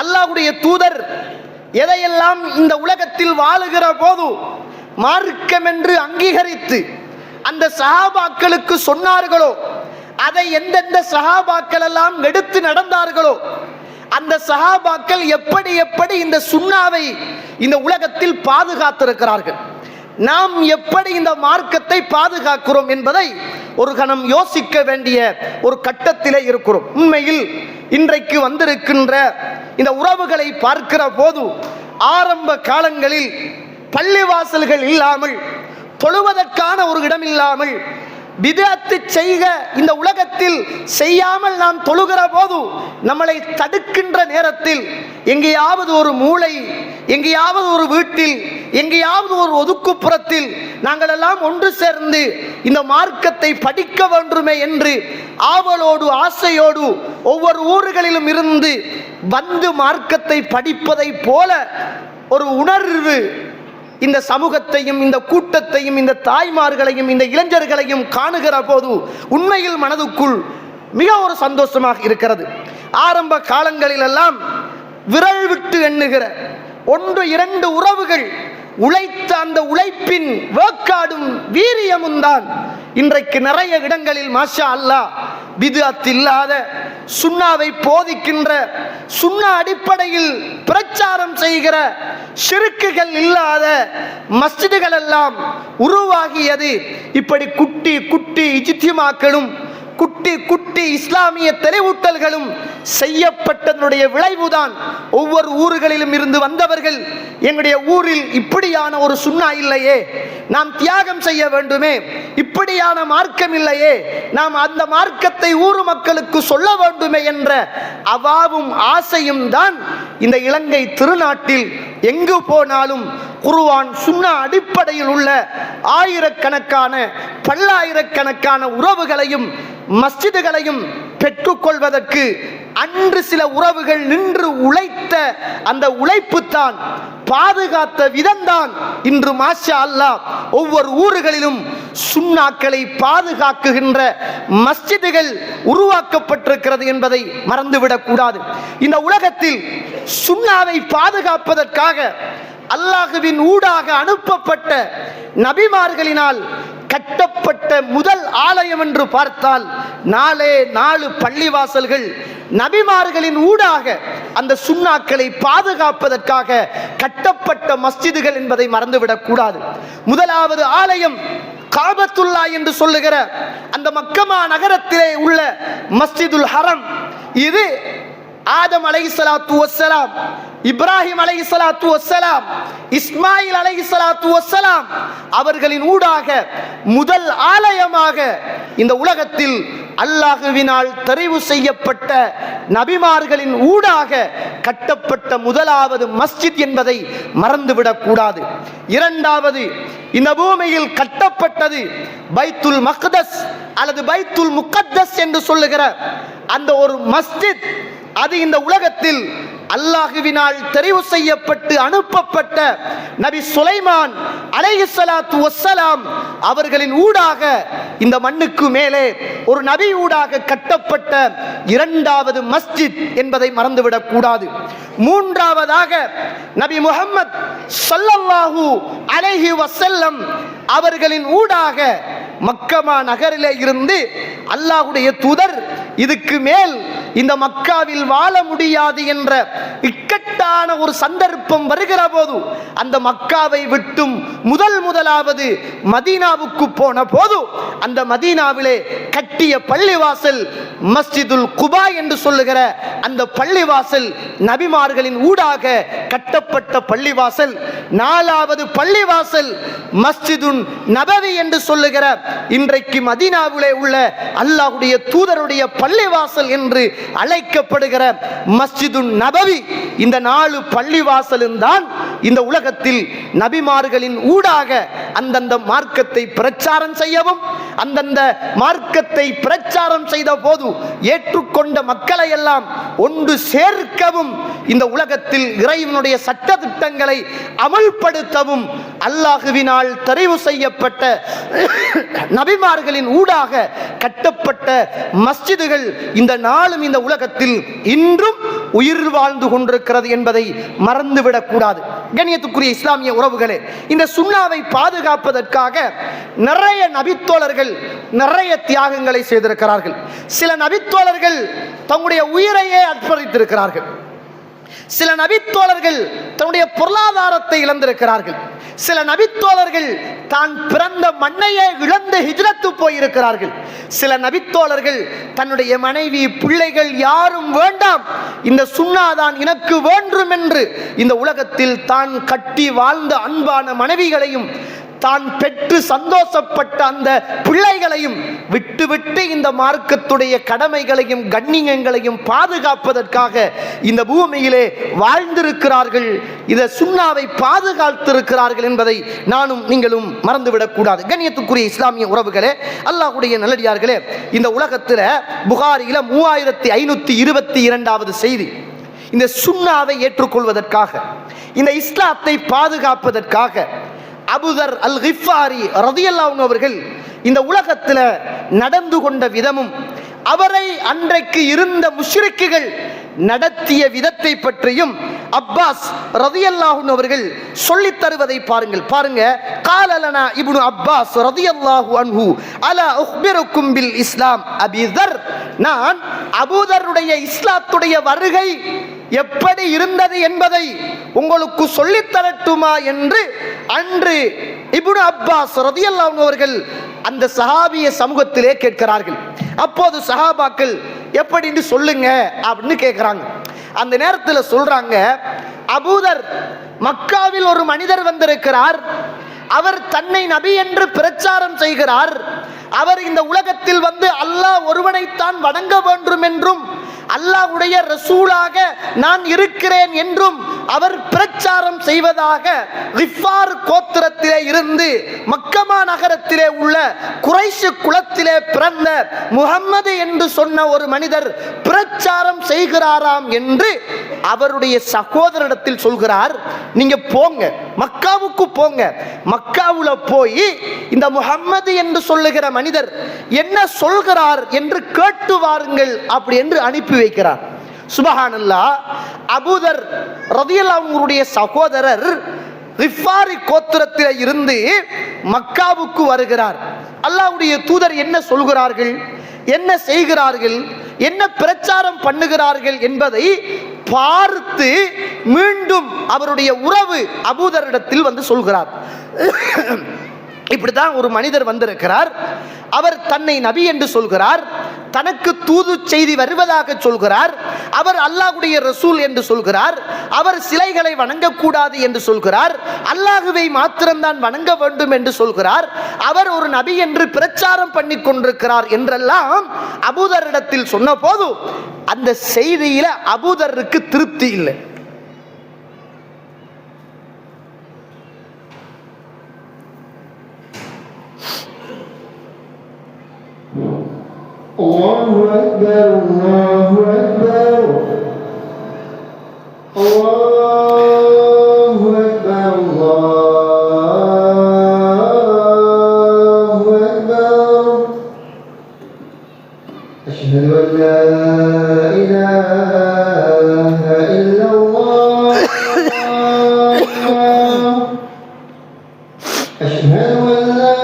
அல்லாஹ்வுடைய தூதர் எதையெல்லாம் இந்த உலகத்தில் வாழுகிற போது மார்க்கம் என்று அங்கீகரித்து அந்த சஹாபாக்களுக்கு சொன்னார்களோ, அதை எந்தெந்த சஹாபாக்கள் எல்லாம் எடுத்து நடந்தார்களோ, அந்த சஹாபாக்கள் எப்படி எப்படி இந்த சுன்னாவை இந்த உலகத்தில் பாதுகாத்திருக்கிறார்கள், நாம் எப்படி இந்த மார்க்கத்தை பாதுகாக்கிறோம் என்பதை ஒரு கணம் யோசிக்க வேண்டிய ஒரு கட்டத்திலே இருக்கிறோம். உண்மையில் இன்றைக்கு வந்திருக்கின்ற இந்த உறவுகளை பார்க்கிற போது ஆரம்ப காலங்களில் பள்ளிவாசல்கள் இல்லாமல், தொழுவதற்கான ஒரு இடம் இல்லாமல், பிதஅத்து செய்க இந்த உலகத்தில் செய்யாமல் நாம் தொழுகிற போது நம்மளை தடுக்கின்ற நேரத்தில் எங்கேயாவது ஒரு மூலை, எங்கேயாவது ஒரு வீட்டில், எங்கேயாவது ஒரு ஒதுக்குப்புறத்தில் நாங்கள் எல்லாம் ஒன்று சேர்ந்து இந்த மார்க்கத்தை படிக்க வேண்டுமே என்று ஆவலோடு ஆசையோடு ஒவ்வொரு ஊர்களிலும் இருந்து வந்து மார்க்கத்தை படிப்பதை போல ஒரு உணர்வு இந்த சமூகத்தையும் இந்த கூட்டத்தையும் இந்த தாய்மார்களையும் இந்த இளைஞர்களையும் காணுகிற போது உண்மையில் மனதுக்குள் மிக ஒரு சந்தோஷமாக இருக்கிறது. ஆரம்ப காலங்களில் எல்லாம் விரல் விட்டு எண்ணுகிற 1-2 உறவுகள் உழைத்த அந்த உழைப்பின் வேக்காடும் வீரியமும் தான் இன்றைக்கு நிறைய இடங்களில் மாஷா அல்லாஹ் பித்அத் இல்லாத, சுன்னாவை போதிக்கின்ற, சுன்னா அடிப்படையில் பிரச்சாரம் செய்கிற, ஷிர்க்குகள் இல்லாத மஸ்ஜிதுகள் எல்லாம் உருவாகியது. இப்படி குட்டி குட்டி இஜ்திமாக்களும் குட்டி குட்டி குட்டி இஸ்லாமிய தெளிவூட்டல்களும் செய்யப்பட்டதனுடைய விளைவுதான் ஒவ்வொரு ஊர்களிலும் இருந்து வந்தவர்கள் எங்களுடைய ஊரில் இப்படியான ஒரு சுன்னா இல்லையே, நாம் தியாகம் செய்ய வேண்டுமே, இப்படியான மார்க்கம் இல்லையே, நாம் அந்த மார்க்கத்தை ஊர் மக்களுக்கு சொல்ல வேண்டுமே என்ற அவாவும் ஆசையும் தான் இந்த இலங்கை திருநாட்டில் எங்கு போனாலும் குர்ஆன் சுன்னா அடிப்படையில் உள்ள ஆயிரக்கணக்கான பல்லாயிரக்கணக்கான உறவுகளையும் மஸ்ஜிதுகளையும் பெற்றுக்கொள்வதற்கு அன்று சில உறவுகள் நின்று உழைத்த அந்த உழைப்பு தான், பாதுகாத்த விதம்தான் இன்று மாஷா அல்லாஹ் ஒவ்வொரு ஊர்களிலும் சுன்னாக்களை பாதுகாக்குகின்ற மஸ்ஜிதுகள் உருவாக்கப்பட்டிருக்கிறது என்பதை மறந்துவிடக் கூடாது. இந்த உலகத்தில் சுன்னாவை பாதுகாப்பதற்காக அல்லாஹ்வின் ஊடாக அனுப்பப்பட்ட நபிமார்களினால் கட்டப்பட்ட முதல் ஆலயம் என்று பார்த்தால் 4 பள்ளிவாசல்கள் நபிமார்களின் ஊடாக அந்த சுன்னாக்களை பாதுகாப்பதற்காக கட்டப்பட்ட மஸ்ஜிதுகள் என்பதை மறந்துவிடக் கூடாது. முதலாவது ஆலயம் காபத்துல்லா என்று சொல்லுகிற அந்த மக்கமா நகரத்திலே உள்ள மஸ்ஜிதுல் ஹரம். இது ஆதம் அலைஹிஸ்ஸலாத்து வஸ்ஸலாம், இப்ராஹிம் அலைஹிஸ்ஸலாத்து வஸ்ஸலாம், இஸ்மாயில் அலைஹிஸ்ஸலாத்து வஸ்ஸலாம் அவர்களின் ஊடாக முதல் ஆலயமாக இந்த உலகத்தில் அல்லாஹ்வினால் தெரிவு செய்யப்பட்ட நபிமார்களின் ஊடாக கட்டப்பட்ட முதலாவது மஸ்ஜித் என்பதை மறந்துவிடக் கூடாது. இரண்டாவது, இந்த பூமியில் கட்டப்பட்டது பைத்துல் மக்தஸ் அல்லது பைத்துல் முகத்தஸ் என்று சொல்லுகிற அந்த ஒரு மஸ்ஜித். அது இந்த உலகத்தில் அல்லாஹ்வினால் தெரிவு செய்யப்பட்டு அனுப்பப்பட்ட நபி சுலைமான் அலைஹிஸ்ஸலாத்து வஸ்ஸலாம் அவர்களின் ஊடாக இந்த மண்ணுக்கு மேலே ஒரு நபி ஊடாக கட்டப்பட்ட இரண்டாவது மஸ்ஜித் என்பதை மறந்துவிடக் கூடாது. மூன்றாவதாக நபி முஹம்மத் ஸல்லல்லாஹு அலைஹி வஸல்லம் அவர்களின் ஊடாக மக்கமா நகரிலே இருந்து அல்லாஹ்வுடைய தூதர் இதுக்கு மேல் இந்த மக்காவில் வாழ முடியாது என்ற இக்கட்டான ஒரு சந்தர்ப்பம் வருகிற போது அந்த மக்காவை விட்டும் முதலாவது மதீனாவுக்கு போன போது அந்த மதீனாவிலே கட்டிய பள்ளிவாசல் மஸ்ஜிதுல் குபா என்று சொல்லுகிற அந்த பள்ளிவாசல் நபிமார்களின் ஊடாக கட்டப்பட்ட பள்ளிவாசல். 4வது பள்ளிவாசல் மஸ்ஜிதுன் நபவி என்று சொல்லுகிற இன்றைக்கு மதீனாவிலே உள்ள அல்லாஹ்வுடைய தூதருடைய பள்ளிவாசல் என்று அழைக்கப்படுகிற மஸ்ஜிதுன் நபவி. இந்த 4 பள்ளிவாசலும் தான் இந்த உலகத்தில் நபிமார்களின் ஊடாக அந்தந்த மார்க்கத்தை பிரச்சாரம் செய்யவும், அந்தந்த மார்க்கத்தை பிரச்சாரம் செய்த போது ஏற்றுக்கொண்ட மக்களை எல்லாம் ஒன்று சேர்க்கவும், இந்த உலகத்தில் இறைவனுடைய சட்ட திட்டங்களை அமல்படுத்தவும் அல்லாஹ்வினால் தெரிவு செய்யப்பட்ட நபிமார்களின் ஊடாக கட்டப்பட்ட மஸ்ஜிதுகள் இந்த நாளும் இந்த உலகத்தில் இன்றும் உயிர் வாழ்ந்து கொண்டிருக்கிறது என்பதை மறந்துவிடக் கூடாது. கண்ணியத்துக்குரிய இஸ்லாமிய உறவுகளே, இந்த சுன்னாவை பாதுகாப்பதற்காக நிறைய நபித்தோழர்கள் நிறைய தியாகங்களை செய்திருக்கிறார்கள். சில நபித்தோழர்கள் தங்களுடைய உயிரையே அர்ப்பணித்திருக்கிறார்கள். சில நபித்தோழர்கள் தன்னுடைய பொருளாதாரத்தை இழந்திருக்கிறார்கள். சில நபித்தோழர்கள் தான் பிறந்த மண்ணையே இழந்து ஹிஜ்ரத்து போயிருக்கிறார்கள். சில நபித்தோழர்கள் தன்னுடைய மனைவி பிள்ளைகள் யாரும் வேண்டாம், இந்த சுன்னாதான் எனக்கு வேண்டும் என்று இந்த உலகத்தில் தான் கட்டி வாழ்ந்த அன்பான மனைவிகளையும் தான் பெற்று சந்தோஷப்பட்ட அந்த பிள்ளைகளையும் விட்டுவிட்டு இந்த மார்க்கத்துடைய கடமைகளையும் கண்ணியங்களையும் பாதுகாப்பதற்காக இந்த பூமியிலே வாழ்ந்திருக்கிறார்கள். இந்த சுன்னாவை பாதுகாத்திருக்கிறார்கள் என்பதை நானும் நீங்களும் மறந்துவிடக் கூடாது. கண்ணியத்துக்குரிய இஸ்லாமிய உறவுகளே, அல்லாஹ்வுடைய நல்லடியார்களே, இந்த உலகத்தில் புகாரில 3522வது செய்தி. இந்த சுன்னாவை ஏற்றுக்கொள்வதற்காக, இந்த இஸ்லாத்தை பாதுகாப்பதற்காக அபூதர் அல் கிஃபாரி ரலியல்லாஹு அன்ஹு அவர்கள் இந்த உலகத்தில் நடந்து கொண்ட விதமும், அவரை அன்றைக்கு இருந்த முஷ்ரிக்குகள் நடத்திய விதத்தை பற்றியும் அப்பாஸ் ரலியல்லாஹு அன்ஹு அவர்கள் சொல்லித் தருவதை பாருங்க. قال لنا ابن عباس رضي الله عنه الا اخبركم بالاسلام ابي ذر. நான் அபூதருடைய இஸ்லாத்துடைய வருகை எப்படி இருந்தது என்பதை உங்களுக்கு சொல்லித் தரட்டுமா என்று அன்று இப்னு அப்பாஸ் ரலியல்லாஹு அன்ஹு அவர்கள் அந்த சஹாபிய சமூகத்திலே கேட்கிறார்கள். அப்போது சஹாபாக்கள் எப்படின்னு சொல்லுங்க அப்படின்னு கேட்கிறாங்க. அந்த நேரத்தில் சொல்றாங்க, அபூதர், மக்காவில் ஒரு மனிதர் வந்திருக்கிறார். அவர் தன்னை நபி என்று பிரச்சாரம் செய்கிறார். அவர் இந்த உலகத்தில் வந்து அல்லாஹ் ஒருவனைத்தான் வணங்க வேண்டும் என்றும் அல்லாஹ்வுடைய ரசூலாக நான் இருக்கிறேன் என்றும் அவர் பிரச்சாரம் செய்வதாக கிஃபார் கோத்திரத்திலே இருந்து மக்கமா நகரத்திலே உள்ள குறைஷ் குலத்திலே பிறந்த முஹம்மது என்று சொன்ன ஒரு மனிதர் பிரச்சாரம் செய்கிறாராம் என்று அவருடைய சகோதரிடத்தில் சொல்கிறார். நீங்க போங்க, மக்காவுக்கு போங்க, மக்காவுல போய் இந்த முஹம்மது என்று சொல்லுகிற மனிதர் என்ன சொல்கிறார் என்று கேட்டு வாருங்கள் அப்படி என்று அனுப்பி வைக்கிறார். சுபஹானல்லாஹ். அபூதர் ரலியல்லாஹு அன்ஹுடைய சகோதரர் கிஃபாரி கோத்திரத்தில் இருந்து மக்காவுக்கு வருகிறார். அல்லாஹ்வுடைய தூதர் என்ன சொல்கிறார்கள், என்ன செய்கிறார்கள், என்ன பிரச்சாரம் பண்ணுகிறார்கள் என்பதை பார்த்து மீண்டும் அவருடைய உறவு அபூதரிடத்தில் வந்து சொல்கிறார். இப்படிதான் ஒரு மனிதர் வந்திருக்கிறார். அவர் தன்னை நபி என்று சொல்கிறார். தனக்கு தூது செய்தி வருவதாக சொல்கிறார். அவர் அல்லாஹ்வுடைய ரசூல் என்று சொல்கிறார். அவர் சிலைகளை வணங்கக்கூடாது என்று சொல்கிறார். அல்லாஹுவை மாத்திரம்தான் வணங்க வேண்டும் என்று சொல்கிறார். அவர் ஒரு நபி என்று பிரச்சாரம் பண்ணி கொண்டிருக்கிறார் என்றெல்லாம் அபூதரிடத்தில் சொன்ன போது அந்த செய்தியில அபூதருக்கு திருப்தி இல்லை. Allahu Akbar, Allahu Akbar, Allahu Akbar, Allahu Akbar. Ashhadu an la ilaha illallah. Ashhadu an la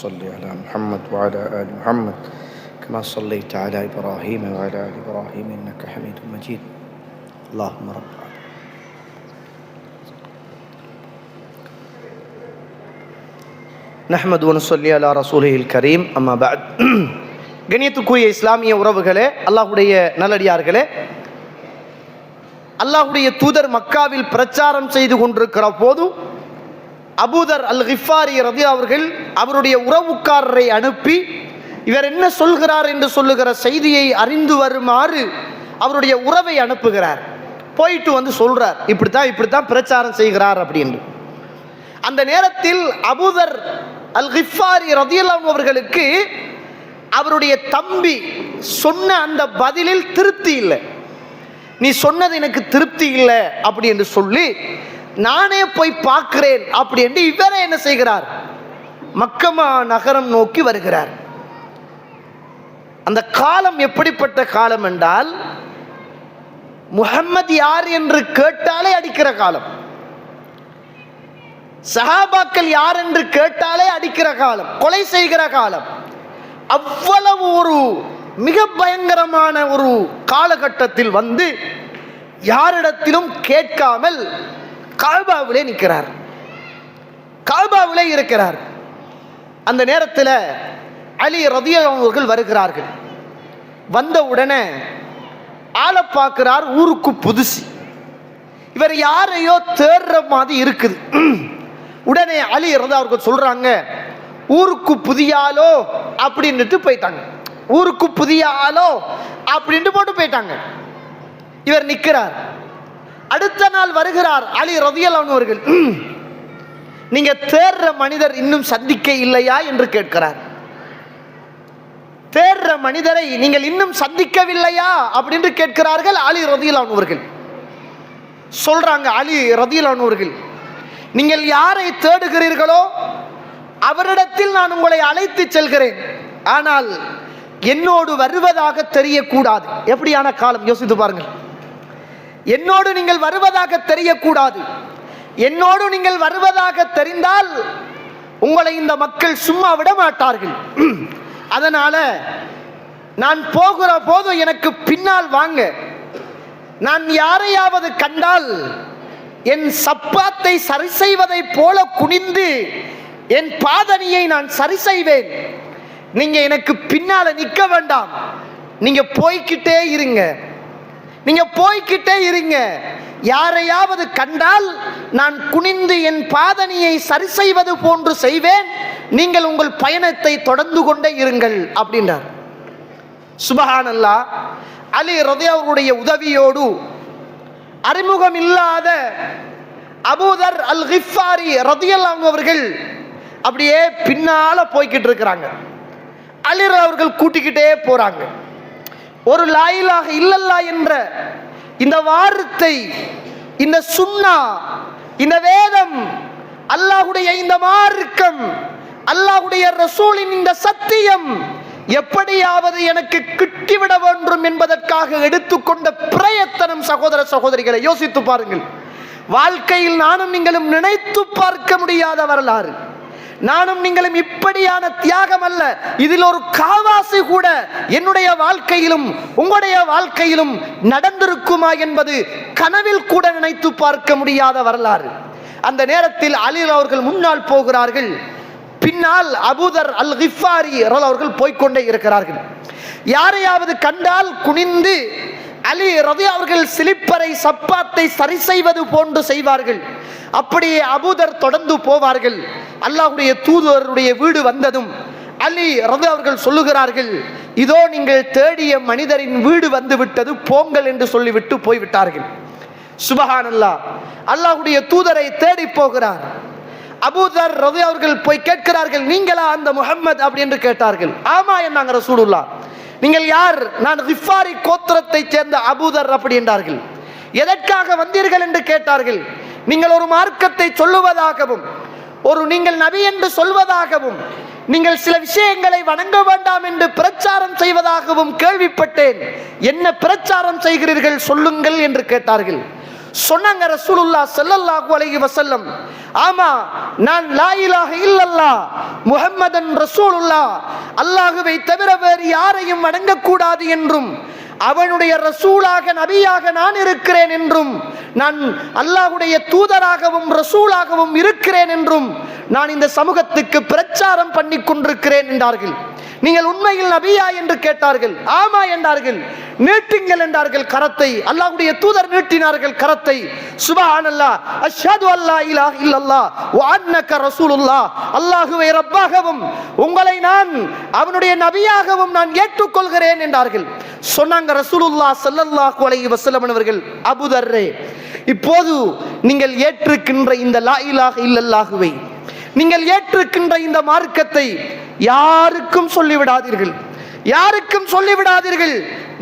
صل على محمد وعلى آل محمد كما صليت على إبراهيم وعلى آل إبراهيم إنك حميد مجيد اللهم رب نحمد ونصلي على رسوله الكريم أما بعد கண்ணியத்துக்குரிய இஸ்லாமிய உறவுகளே, அல்லாஹ்வுடைய நல்லடியார்களே, அல்லாஹ்வுடைய தூதர் மக்காவில் பிரச்சாரம் செய்து கொண்டிருக்கிற போது அபூதர் அல் கிஃபாரி ரலியல்லாஹு அவர்கள் அவருடைய உறவுக்காரரை அனுப்பி இவர் என்ன சொல்கிறார் என்று சொல்லுகிற செய்தியை அறிந்து வருமாறு அவருடைய உறவை அனுப்புகிறார். போயிட்டு வந்து சொல்றார், இப்படித்தான் பிரச்சாரம் செய்கிறார் அப்படின்னு. அந்த நேரத்தில் அபூதர் அல் கிஃபாரி ரலியல்லாஹு அவர்களுக்கு அவருடைய தம்பி சொன்ன அந்த பதிலில் திருப்தி இல்லை. நீ சொன்னது எனக்கு திருப்தி இல்லை அப்படி என்று சொல்லி நானே போய் பார்க்கிறேன் அப்படி என்று இவரே என்ன செய்கிறார், மக்கமா நகரம் நோக்கி வருகிறார். அந்த காலம் எப்படிப்பட்ட காலம் என்றால், முஹம்மது யார் என்று கேட்டாலே அடிக்கிற காலம், சஹாபாக்கள் யார் என்று கேட்டாலே அடிக்கிற காலம், கொலை செய்கிற காலம். அவ்வளவு ஒரு மிக பயங்கரமான ஒரு காலகட்டத்தில் வந்து யாரிடத்திலும் கேட்காமல் காபாவிலே நிற்கிறார், காபாவிலே இருக்கிறார். அந்த நேரத்தில் அலி ரலியல்லாஹு அவர்கள் வருகிறார்கள். வந்த உடனே ஆளை பார்க்கிறார், ஊருக்கு புதுசு, இவர் யாரையோ தேடுற மாதிரி இருக்குது. உடனே அலி ரலியல்லாஹு அவர்கள் சொல்றாங்க, ஊருக்கு புதியாலோ அப்படின்ட்டு போயிட்டாங்க, ஊருக்கு புதிய ஆளோ அப்படின்ட்டு போட்டு போயிட்டாங்க. இவர் நிற்கிறார். அடுத்த நாள் வருகிறார் அலி ரலியல்லாஹு அவர்கள், நீங்க தேடுற மனிதர் இன்னும் சந்திக்க இல்லையா என்று கேட்கிறார். தேடுற மனிதரை நீங்கள் இன்னும் சந்திக்கவில்லையா அப்படின்னு கேட்கிறார்கள் அலி ரலியல்லாஹு அவர்கள். சொல்றாங்க அலி ரலியல்லாஹு அவர்கள், நீங்கள் யாரை தேடுகிறீர்களோ அவரிடத்தில் நான் உங்களை அழைத்து செல்கிறேன், ஆனால் என்னோடு வருவதாக தெரியக்கூடாது. எப்படியான காலம் யோசித்து பாருங்கள். என்னோடு நீங்கள் வருவதாக தெரியக்கூடாது. என்னோடு நீங்கள் வருவதாக தெரிந்தால் உங்களை இந்த மக்கள் சும்மா விட மாட்டார்கள். அதனால நான் போகிற போது எனக்கு பின்னால் வாங்க. நான் யாரையாவது கண்டால் என் சப்பாத்தை சரி செய்வதை போல குனிந்து என் பாதணியை நான் சரி செய்வேன். நீங்க எனக்கு பின்னால நிற்க வேண்டாம், நீங்க போய்கிட்டே இருங்க, நீங்க போய்கிட்டே இருங்க. யாரையாவது கண்டால் நான் குனிந்து என் பாதணியை சரி செய்வது போன்று செய்வேன், நீங்கள் உங்கள் பயணத்தை தொடர்ந்து கொண்டே இருங்கள் அப்படின்றார். சுபஹானல்லாஹ். அலி ரலியல்லாஹு அவருடைய உதவியோடு அறிமுகம் இல்லாத அபூதர் அல் கிஃபாரி ரலியல்லாஹு அவர்கள் அப்படியே பின்னால போய்கிட்டு இருக்கிறாங்க. அலி அவர்கள் கூட்டிக்கிட்டே போறாங்க. ஒரு லா இலாஹ இல்லல்லாஹ் என்ற இந்த வார்த்தை, இந்த சுன்னா, இந்த வேதம், அல்லாஹ்வுடைய இந்த மார்க்கம், அல்லாஹ்வுடைய ரசூலின் இந்த சத்தியம் எப்படியாவது எனக்கு கிட்டிவிட வேண்டும் என்பதற்காக எடுத்துக்கொண்ட பிரயத்தனம் சகோதர சகோதரிகளை யோசித்து பாருங்கள். வாழ்க்கையில் நானும் நீங்களும் நினைத்து பார்க்க முடியாத வரலாறு. நானும் நீங்களும் இப்படியான தியாகம் அல்ல, இதில் ஒரு காவாசி கூட என்னுடைய வாழ்க்கையிலும் உங்களுடைய வாழ்க்கையிலும் நடந்திருக்குமா என்பது கனவில் கூட நினைத்து பார்க்க முடியாத வரலாறு. அந்த நேரத்தில் அலி அவர்கள் முன்னால் போகிறார்கள், பின்னால் அபூதர் அல் கிஃபாரி அவர்கள் போய்கொண்டே இருக்கிறார்கள். யாரையாவது கண்டால் குனிந்து அலி ரலியல்லாஹு அவர்கள் சிலிப்பரை சப்பாத்தை சரி செய்வது போன்று செய்வார்கள். அப்படியே அபூதர் தொடர்ந்து போவார்கள். அல்லாஹ்வுடைய தூதருடைய வீடு வந்ததும் அலி ரலியல்லாஹு அவர்கள் சொல்லுகிறார்கள், இதோ நீங்கள் தேடிய மனிதரின் வீடு வந்து விட்டது, போங்கள் என்று சொல்லிவிட்டு போய்விட்டார்கள். சுபஹானல்லாஹ். அல்லாஹ்வுடைய தூதரை தேடி போகிறார். அபூதர் ரலியல்லாஹு அவர்கள் போய் கேட்கிறார்கள், நீங்களா அந்த முஹம்மது அப்படி என்று கேட்டார்கள். ஆமா என்னாங்க ரசூலுல்லாஹ். நீங்கள் யார்? நான் கிஃபாரி கோத்திரத்தை சேர்ந்த அபூதர் அப்படி என்றார்கள். எதற்காக வந்தீர்கள் என்று கேட்டார்கள். நீங்கள் ஒரு மார்க்கத்தை சொல்லுவதாகவும், ஒரு நீங்கள் நபி என்று சொல்வதாகவும், நீங்கள் சில விஷயங்களை வணங்க வேண்டாம் என்று பிரச்சாரம் செய்வதாகவும் கேள்விப்பட்டேன். என்ன பிரச்சாரம் செய்கிறீர்கள் சொல்லுங்கள் என்று கேட்டார்கள். சொன்னாங்க ரசூலுல்லாஹ் ஸல்லல்லாஹு அலைஹி வஸல்லம், ஆமா நான் லா இலாஹ இல்லல்லாஹ் முஹம்மதன் ரசூலுல்லாஹ், அல்லாஹ்வை தவிர வேறு யாரையும் வணங்கக்கூடாது என்றும், அவனுடைய ரசூலாக நபியாக நான் இருக்கிறேன் என்றும், நான் அல்லாஹ்வுடைய தூதராகவும் ரசூலாகவும் இருக்கிறேன் என்றும் நான் இந்த சமூகத்துக்கு பிரச்சாரம் பண்ணி கொண்டிருக்கிறேன் என்றார்கள். நீங்கள் உண்மையில் நபியா என்று கேட்டார்கள். ஆமா என்றார்கள். நீட்டுங்கள் என்றார்கள் கரத்தை. அல்லாஹ்வுடைய தூதர் நீட்டினார்கள் கரத்தை. சுப்ஹானல்லாஹ், அஷ்ஹது அல்லா இலாஹ இல்லல்லாஹ் வ அன்னக ரசூலுல்லாஹ், அல்லாஹ்வை ரப்பாகவும் உங்களை நான் அவனுடைய நபியாகவும் நான் ஏற்றுக்கொள்கிறேன் என்றார்கள். சொன்னாங்க ரசூலுல்லாஹ் ஸல்லல்லாஹு அலைஹி வஸல்லம் அவர்கள், அபூதர்ரே, இப்போது நீங்கள் ஏற்றுக்கின்ற இந்த லா இலாஹ இல்லல்லாஹ்வை, நீங்கள் ஏற்றுக்கின்ற இந்த மார்க்கத்தை யாருக்கும் சொல்லிவிடாதீர்கள், யாருக்கும் சொல்லிவிடாதீர்கள்.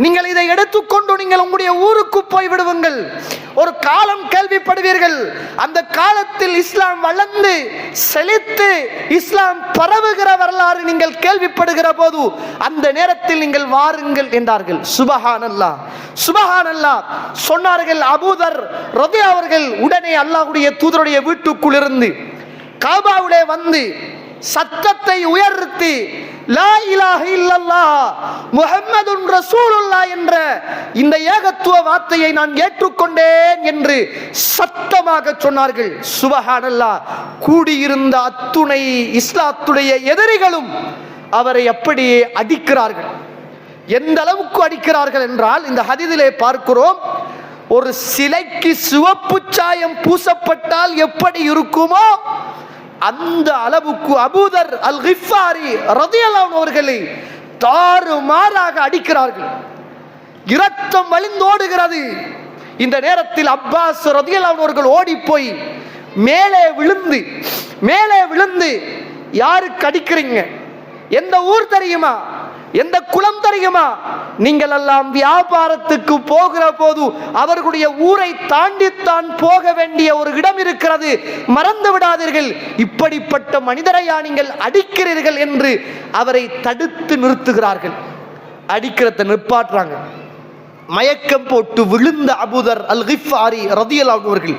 நீங்கள் இதை எடுத்துக்கொண்டு நீங்கள் உங்களுடைய ஊருக்கு போய் விடுவீர்கள். ஒரு காலம் கேள்விப்படுவீர்கள். அந்த காலத்தில் இஸ்லாம் வளர்ந்து செழித்து இஸ்லாம் பரவுகிற வரலாறு நீங்கள் கேள்விப்படுகிற போது அந்த நேரத்தில் நீங்கள் வாருங்கள் என்றார்கள். சுபஹானல்லாஹ், சுபஹானல்லாஹ் சொன்னார்கள். அபூதர் ரதி அவர்கள் உடனே அல்லாஹ்வுடைய தூதருடைய வீட்டுக்குள் இருந்து காபாவுடைய வந்து சத்தத்தை உயர்த்தி லா இலாஹ இல்லல்லாஹ் முஹம்மதுன் ரசூலுல்லாஹ் என்ற இந்த ஏகத்துவ வார்த்தையை நான் ஏற்றுக்கொண்டேன் என்று சத்தமாக சொன்னார்கள். சுபஹானல்லாஹ். கூடியிருந்த அத்துணை இஸ்லாத்துடைய எதிரிகளும் அவரை அப்படியே அடிக்கிறார்கள். எந்த அளவுக்கு அடிக்கிறார்கள் என்றால் இந்த ஹதீஸிலே பார்க்கிறோம், ஒரு சிலைக்கு சிவப்பு சாயம் பூசப்பட்டால் எப்படி இருக்குமோ அந்த அளவுக்கு அபூதர் அல் கிஃபாரி ரலியல்லாஹு அன்ஹு அவர்களை தாறுமாறாக அடிக்கிறார்கள். இரத்தம் வழிந்தோடுகிறது. இந்த நேரத்தில் அப்பாஸ் ரலியல்லாஹு அன்ஹு அவர்கள் ஓடி போய் மேலே விழுந்து யாருக்கு அடிக்கிறீங்க? எந்த ஊர் தெரியுமா? எந்த குலம் தெரியுமா? நீங்கள் எல்லாம் வியாபாரத்துக்கு போகிற போது அவர்களுடைய ஊரை தாண்டித்தான் போக வேண்டிய ஒரு இடம் இருக்கிறது, மறந்து விடாதீர்கள். இப்படிப்பட்ட மனிதரையா நீங்கள் அடிக்கிறீர்கள் என்று அவரை தடுத்து நிறுத்துகிறார்கள். அடிக்கிறத நிற்பாட்டுறாங்க. மயக்கம் போட்டு விழுந்த அபூதர் அல் கிஃபாரி ரலியல்லாஹு அன்ஹு அவர்கள்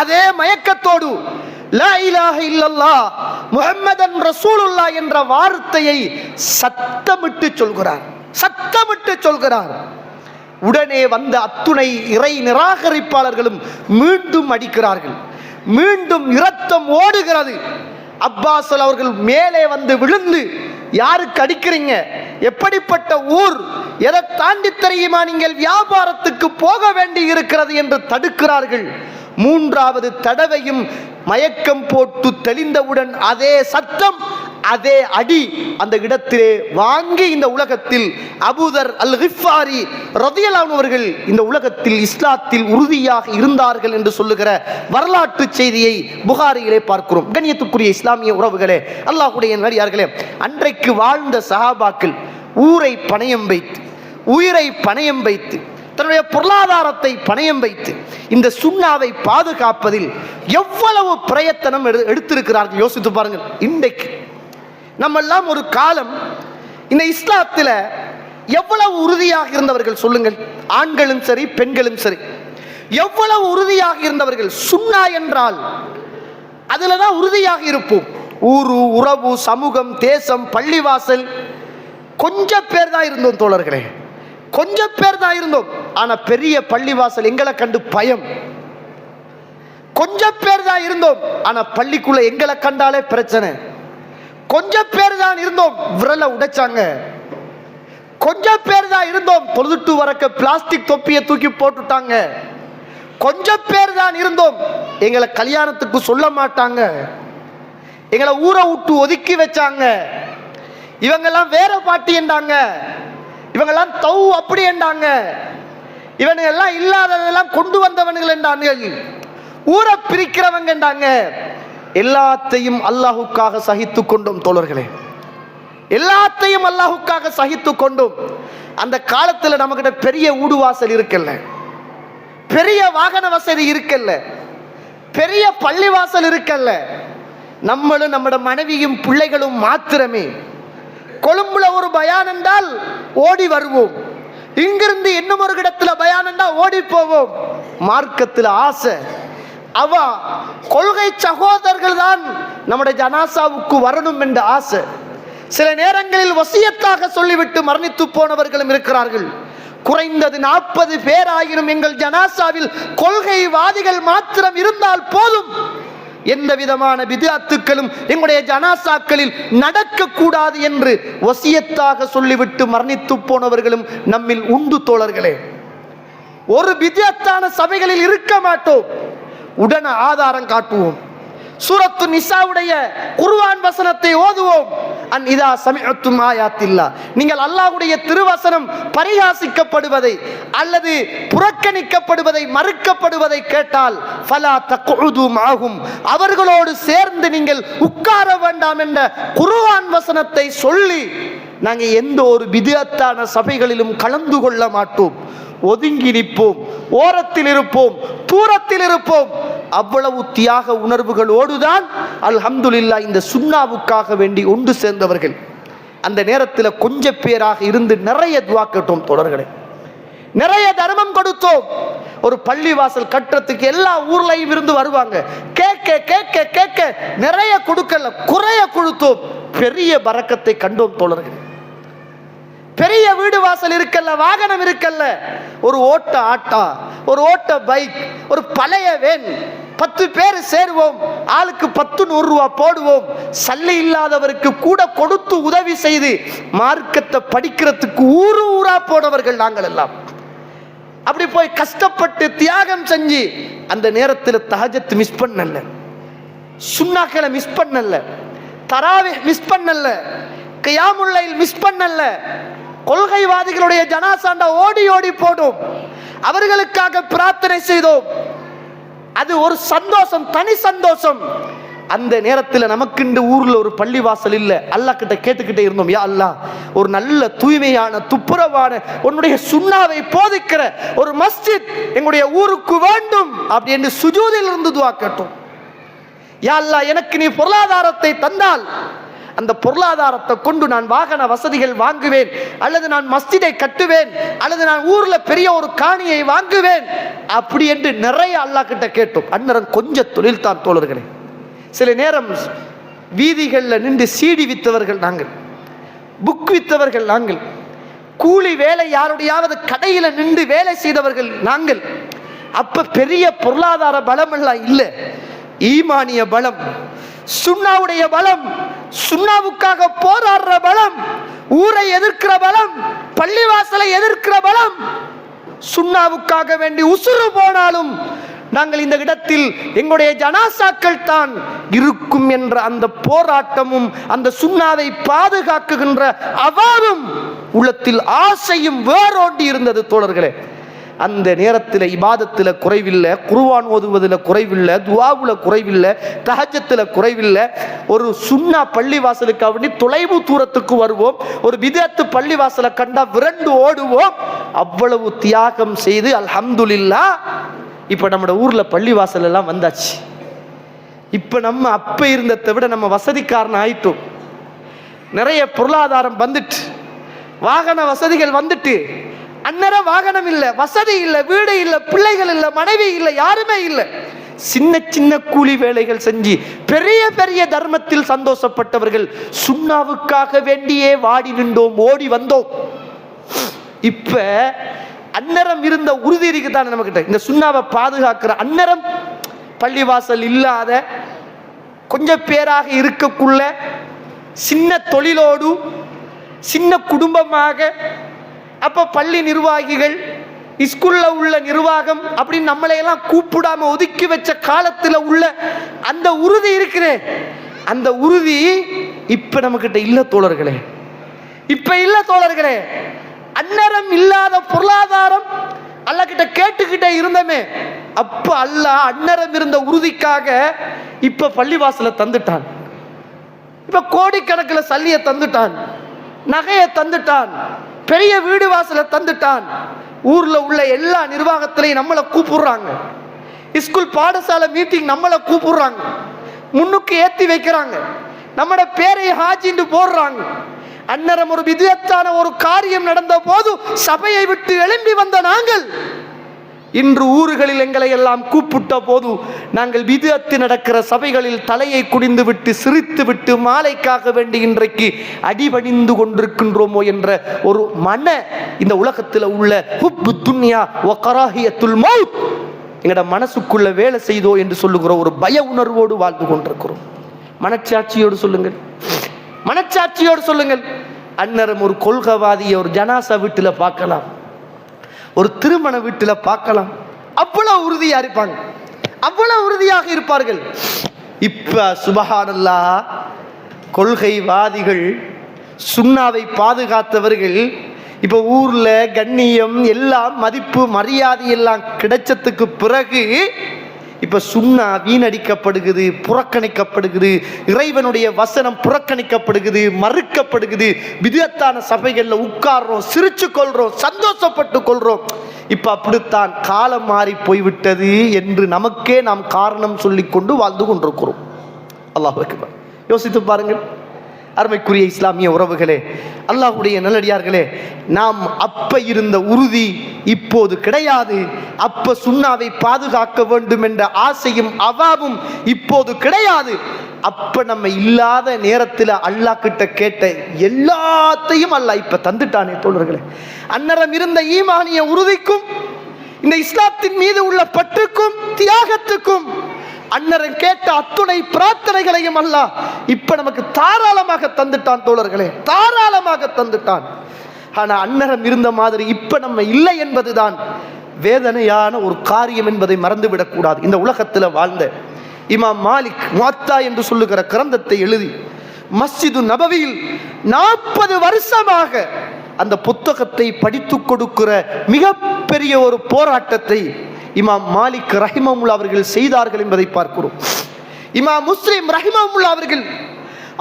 அதே மயக்கத்தோடு லா இலாஹ இல்லல்லாஹ் முஹம்மதன் ரசூலுல்லாஹ் என்ற வார்த்தையை சத்தமிட்டு சொல்கிறார். உடனே வந்த அத்துணை இறை நிராகரிப்பாளர்களும் மீண்டும் அடிக்கிறார்கள். மீண்டும் இரத்தம் ஓடுகிறது. அப்பாஸ் அவர்கள் மேலே வந்து விழுந்து யாருக்கு அடிக்கிறீங்க? எப்படிப்பட்ட ஊர்? எதை தாண்டி தெரியுமா நீங்கள் வியாபாரத்துக்கு போக வேண்டி இருக்கிறது என்று தடுக்கிறார்கள். மூன்றாவது தடவையும் மயக்கம் போட்டு தெளிந்தவுடன் அதே சத்தம், அதே அடி அந்த இடத்திலே வாங்கி இந்த உலகத்தில் அபூதர் அல் கிஃபாரி ரலியல்லாஹு அன்ஹு அவர்கள் இந்த உலகத்தில் இஸ்லாத்தில் உறுதியாக இருந்தார்கள் என்று சொல்லுகிற வரலாற்று செய்தியை புகாரியிலே பார்க்கிறோம். கண்ணியத்துக்குரிய இஸ்லாமிய உறவுகளே, அல்லாஹ்வுடைய நல்லடியார்களே, அன்றைக்கு வாழ்ந்த சஹாபாக்கள் ஊரை பணயம் வைத்து, உயிரை பணயம் வைத்து, தன்னுடைய பொருளாதாரத்தை பணயம் வைத்து இந்த சுன்னாவை பாதுகாப்பதில் எவ்வளவு பிரயத்தனம் எடுத்திருக்கிறார்கள் யோசித்து பாருங்கள். இன்றைக்கு நம்ம எல்லாம் ஒரு காலம் இந்த இஸ்லாத்தில் எவ்வளவு உறுதியாக இருந்தவர்கள் சொல்லுங்கள். ஆண்களும் சரி பெண்களும் சரி, எவ்வளவு உறுதியாக இருந்தவர்கள். சுன்னா என்றால் அதுல தான் உறுதியாக இருப்போம். ஊரு, உறவு, சமூகம், தேசம், பள்ளிவாசல் கொஞ்சம் பேர் தான் இருந்தோம் தோழர்களே, கொஞ்சம் பேர் தான் இருந்தோம். ஆனா பெரிய பள்ளிவாசல் எங்களை கண்டு பயம். கொஞ்சம் பேர் தான் இருந்தோம். ஆனா பள்ளிக்குள்ள எங்களை கண்டாலே பிரச்சனை. கொஞ்சம் பேர் தான் இருந்தோம், விரலை உடைச்சாங்க. கொஞ்சம் பேர் தான் இருந்தோம், தொழுதுட்டு வரக்க பிளாஸ்டிக் தொப்பியை தூக்கி போட்டுட்டாங்க. கொஞ்சம் பேர் தான் இருந்தோம், எங்களை கல்யாணத்துக்கு சொல்ல மாட்டாங்க, எங்களை ஊரை விட்டு ஒதுக்கி வச்சாங்க. இவங்கெல்லாம் வேற பாட்டி என்றாங்க, இவங்கெல்லாம் தௌ அப்படி என்றாங்க, இவங்க எல்லாம் இல்லாததெல்லாம் கொண்டு வந்தவன்கள் என்றார்கள், ஊரை பிரிக்கிறவங்க என்றாங்க. எல்லாத்தையும் அல்லாஹுக்காக சகித்து கொண்டோம் தோழர்களே, எல்லாத்தையும் அல்லாஹுக்காக சகித்து கொண்டோம். அந்த காலத்தில் நம்மகிட்ட பெரிய ஊடுவாசல் இருக்கல்ல, பெரிய வாகன வசதி இருக்கல்ல, பெரிய பள்ளிவாசல் இருக்கல்ல. நம்மளும் நம்மட மனைவியும் பிள்ளைகளும் மாத்திரமே கொழும்புல ஒரு பயான் என்றால் ஓடி வருவோம், இங்கிருந்து இன்னும் ஒரு இடத்துல பயான் என்றால் ஓடி போவோம். மார்க்கத்தில் ஆசை, அவ கொள்கை சகோதரர்கள் தான் நம்முடைய ஜனாசாவுக்கு வரணும் என்ற ஆசை. சில நேரங்களில் வசியத்தாக சொல்லிவிட்டு மரணித்து போனவர்களும் இருக்கிறார்கள். குறைந்தது 40 பேராயினும் எங்கள் ஜனாசாவில் கொள்கைவாதிகள் மாத்திரம் இருந்தால் போதும், எந்த விதமான பித்அத்துக்களும் எங்களுடைய ஜனாசாக்களில் நடக்கக்கூடாது என்று வசியத்தாக சொல்லிவிட்டு மரணித்து போனவர்களும் நம்மில் உண்டு தோழர்களே. ஒரு பித்அத்தான சபைகளில் இருக்க மாட்டோம், உடன ஆதாரம் காட்டுவோம். சூரத்து நிசாவுடைய குர்ஆன் வசனத்தை ஓதுவோம். அன் இதா சமிஅத்தும் ஆயாத்தில்லாஹ், நீங்கள் அல்லாஹ்வுடைய திருவசனம் பரிகாசிக்கப்படுவதை அல்லது புறக்கணிக்கப்படுவதை மறுக்கப்படுவதை கேட்டால் ஃபலா தக்உது மஅஹும், அவர்களோடு சேர்ந்து நீங்கள் உட்கார வேண்டாம் என்ற குர்ஆன் வசனத்தை சொல்லி நாங்கள் எந்த ஒரு பிதஅத்தான சபைகளிலும் கலந்து கொள்ள மாட்டோம், ஒதுங்கி நிற்போம், ஓரத்தில் இருப்போம், தூரத்தில் இருப்போம். அவ்வளவு தியாக உணர்வுகளோடுதான் அல்ஹம்துலில்லாஹ் இந்த சுன்னாவுக்காக வேண்டி ஒன்று சேர்ந்தவர்கள். அந்த நேரத்தில் கொஞ்ச பேராக இருந்து நிறைய துஆ கேட்டோம் தோழர்களே, நிறைய தர்மம் கொடுத்தோம். ஒரு பள்ளிவாசல் கட்டுறதுக்கு எல்லா ஊர்லையும் இருந்து வருவாங்க, கேட்க கேட்க கேட்க நிறைய கொடுக்கல, குறைய கொடுத்தோம். பெரிய பரக்கத்தை கண்டோம் தோழர்களே. பெரிய வீடு வாசல் இருக்கல்ல, வாகனம் இருக்கல்ல, ஒரு ஓட்ட ஆட்டா, ஒரு ஓட்ட பைக், ஒரு பழைய வேன், 10 பேர் சேருவோம், ஆளுக்கு 10-100 ரூபா போடுவோம். சல்லி இல்லாதவருக்கு கூட கொடுத்து உதவி செய்து மார்க்கத்தை படிக்கிறதுக்கு ஊரு ஊரா போனவர்கள் நாங்கள் எல்லாம். அப்படி போய் கஷ்டப்பட்டு தியாகம் செஞ்சு அந்த நேரத்தில் தஹஜ்ஜத் மிஸ் பண்ணல, சுன்னாக்களை மிஸ் பண்ணல, தராவீஹ் மிஸ் பண்ணல, கியாமுல் லைல் மிஸ் பண்ணல. கொள்கைவாதிகளுடைய ஜனாசாண்ட ஓடி ஓடி போடும், அவர்களுக்காக பிரார்த்தனை செய்தோம். அது ஒரு சந்தோஷம், தனி சந்தோஷம். அந்த நேரத்தில் நமக்கு இந்த ஊர்ல ஒரு பள்ளிவாசல் இல்லை, அல்லாஹ் கிட்ட கேட்டுக்கிட்டே இருந்தோம், யா அல்லாஹ் ஒரு நல்ல தூய்மையான துப்புரவான உன்னுடைய சுன்னாவை போதிக்கிற ஒரு மஸ்ஜித் எங்களுடைய ஊருக்கு வேண்டும் அப்படின்னு சுஜூதில் இருந்து துஆ கேட்டோம். யா அல்லாஹ் எனக்கு நீ பொருளாதாரத்தை தந்தால் அந்த பொருளாதாரத்தை கொண்டு நான் வாகன வசதிகள் வாங்குவேன், அல்லது நான் மஸ்ஜிதை கட்டுவேன், அல்லது நான் ஊர்ல பெரிய ஒரு காணியை வாங்குவேன் அப்படி என்று நிறைய அல்லாஹ் கிட்ட கேட்டோம். அந்நேரம் கொஞ்சம் தொழில் தான் தோழர்களே. சில நேரம் வீதிகளில் நின்று சீடி வித்தவர்கள் நாங்கள், புக் வித்தவர்கள் நாங்கள், கூலி வேலை யாருடையாவது கடையில நின்று வேலை செய்தவர்கள் நாங்கள். அப்ப பெரிய பொருளாதார பலம் எல்லாம் இல்லை, ஈமானிய பலம், சுன்னாவுடைய பலம், சுன்னாவுக்காக போராடுற பலம், ஊரை எதிர்க்கிற பலம், பள்ளிவாசலை எதிர்க்கிற பலம். சுன்னாவுக்காக வேண்டி உசுறு போனாலும் நாங்கள் இந்த இடத்தில் எங்களுடைய ஜனாசாக்கள் தான் இருக்கும் என்ற அந்த போராட்டமும் அந்த சுன்னாவை பாதுகாக்குகின்ற அவாவும் உள்ளத்தில் ஆசையும் வேரோண்டி இருந்தது தோழர்களே. அந்த நேரத்தில் இபாதத்தில் குறைவில்லை, குர்ஆன் ஓதுவதில் குறைவில்லை, துஆவுல குறைவில்லை, தஹஜ்ஜத்தில் குறைவில்லை. ஒரு சுன்னா பள்ளிவாசலுக்கு அப்படி தொலைவு தூரத்துக்கு வருவோம், ஒரு பிதஅத்து பள்ளிவாசலை கண்டா விரண்டு ஓடுவோம். அவ்வளவு தியாகம் செய்து அல்ஹம்துலில்லாஹ் இப்போ நம்ம ஊர்ல பள்ளிவாசல் எல்லாம் வந்தாச்சு. இப்போ நம்ம அப்ப இருந்ததை விட நம்ம வசதிக்காரன் ஆயிட்டோம். நிறைய பொருளாதாரம் வந்துட்டு, வாகன வசதிகள் வந்துட்டு. அந்நேரம் வாகனம் இல்லை, வசதி இல்லை, வீடு இல்லை, பிள்ளைகள் இல்லை, மனைவி இல்லை, யாருமே இல்லை. சின்ன சின்ன கூலி வேலைகள் செஞ்சு பெரிய பெரிய தர்மத்தில் சந்தோஷப்பட்டவர்கள் சுன்னாவுக்காக வேண்டியே வாடி நின்றோம், ஓடி வந்தோம். இப்ப அந்நேரம் இருந்த உறுதி இருக்குதானே நம்ம கிட்ட, இந்த சுன்னாவை பாதுகாக்கிற அந்நேரம் பள்ளிவாசல் இல்லாத கொஞ்சம் பேராக இருக்கக்குள்ள சின்ன தொழிலோடு சின்ன குடும்பமாக, அப்ப பள்ளி நிர்வாகிகள், ஸ்கூல்ல உள்ள நிர்வாகம் அப்படின்னு நம்மளையெல்லாம் கூப்பிடாம ஒதுக்கி வச்ச காலத்தில் உள்ள அந்த உறுதி இருக்கிறே, அந்த உறுதி இப்ப நம்ம கிட்ட இல்ல தோழர்களே, இப்ப இல்ல தோழர்களே. அந்நேரம் இல்லாத பொருளாதாரம் அல்லாஹ் கிட்ட கேட்டுக்கிட்டே இருந்தமே, அப்ப அல்லாஹ் அந்நேரம் இருந்த உறுதிக்காக இப்ப பள்ளிவாசல தந்துட்டான். இப்ப கோடிக்கணக்கில் சல்லிய தந்துட்டான், நகையை தந்துட்டான், பெரிய வீடு வாசலை தந்துட்டான். ஊர்ல உள்ள எல்லா நிர்வாகத்திலையும் நம்மளை கூப்பிடுறாங்க, ஸ்கூல் பாடசாலை மீட்டிங் நம்மளை கூப்பிடுறாங்க, முன்னுக்கு ஏத்தி வைக்கிறாங்க, நம்மட பேரை ஹாஜின்னு போடுறாங்க. அந்நேரம் ஒரு விதத்தான ஒரு காரியம் நடந்த போது சபையை விட்டு எழும்பி வந்த நாங்கள் இன்று ஊர்களில் எங்களை எல்லாம் கூப்பிட்ட போது நாங்கள் விதத்து நடக்கிற சபைகளில் தலையை குனிந்து விட்டு சிரித்து விட்டு மாலைக்காக வேண்டி இன்றைக்கு அடிபணிந்து கொண்டிருக்கின்றோமோ என்ற ஒரு மன, இந்த உலகத்தில் உள்ள ஹுப்பு துன்யா வ கராஹியத்துல் மௌத் எங்கட மனசுக்குள்ள வேலை செய்தோ என்று சொல்லுகிற ஒரு பய உணர்வோடு வாழ்ந்து கொண்டிருக்கிறோம். மனச்சாட்சியோடு சொல்லுங்கள், மனச்சாட்சியோடு சொல்லுங்கள். அந்நேரம் ஒரு கொள்கைவாதியை ஒரு ஜனாசா வீட்டில் பார்க்கலாம், ஒரு திருமண வீட்டில் பார்க்கலாம், அவ்வளவு உறுதியா இருப்பாங்க, அவ்வளவு உறுதியாக இருப்பார்கள். இப்ப சுபஹானல்லாஹ், கொள்கைவாதிகள், சுன்னாவை பாதுகாத்தவர்கள் இப்ப ஊர்ல கண்ணியம் எல்லாம் மதிப்பு மரியாதை எல்லாம் கிடைச்சதுக்கு பிறகு இப்ப சுன்னா வீணடிக்கப்படுகிறது, புறக்கணிக்கப்படுகிறது, இறைவனுடைய வசனம் புறக்கணிக்கப்படுகிறது, மறுக்கப்படுகிறது. பிதத்தான சபைகள்ல உட்கார்றோம், சிரிச்சு கொள்றோம், சந்தோஷப்பட்டு கொள்றோம். இப்ப அப்படித்தான் காலம் மாறி போய்விட்டது என்று நமக்கே நாம் காரணம் சொல்லிக் கொண்டு வாழ்ந்து கொண்டிருக்கிறோம். அல்லாஹ் அக்பர். யோசித்து பாருங்கள் அருமைக்குரிய இஸ்லாமிய உறவுகளே, அல்லாஹ்வுடைய நல்லடியார்களே, நாம் அப்ப இருந்த உறுதி இப்போது கிடையாது. அப்ப சுன்னாவை பாதுகாக்க வேண்டும் என்ற ஆசையும் அவாவும் இப்போது கிடையாது. அப்ப நம்ம இல்லாத நேரத்தில் அல்லாஹ் கிட்ட கேட்ட எல்லாத்தையும் அல்லாஹ் இப்ப தந்துட்டானே தோழர்களே. அன்னரம் இருந்த ஈமானிய உறுதிக்கும் இந்த இஸ்லாத்தின் மீது உள்ள பற்றுக்கும் தியாகத்துக்கும் அன்னரன் கேட்ட அத்துணை பிரார்த்தனைகளையும் அல்லாஹ் இப்ப நமக்கு தாராளமாக தந்துட்டான் தோழர்களே, தாராளமாக தந்துட்டான். ஆனா அன்னரம் இருந்த மாதிரி இப்ப நம்ம இல்லை என்பதுதான் வேதனையான ஒரு காரியம் என்பதை மறந்துவிடக் கூடாது. இந்த உலகத்தில் வாழ்ந்த இமாம் மாலிக் முவத்தா என்று சொல்லுகிற கிரந்தத்தை எழுதி மஸ்ஜிது நபவியில் 40 வருஷமாக அந்த புத்தகத்தை படித்து கொடுக்கிற மிகப்பெரிய ஒரு போராட்டத்தை இமாம் மாலிக் ரஹிமஹுல்லாஹ் அவர்கள் செய்தார்கள் என்பதை பார்க்கிறோம். இமாம் முஸ்லிம் ரஹிமஹுல்லாஹ் அவர்கள்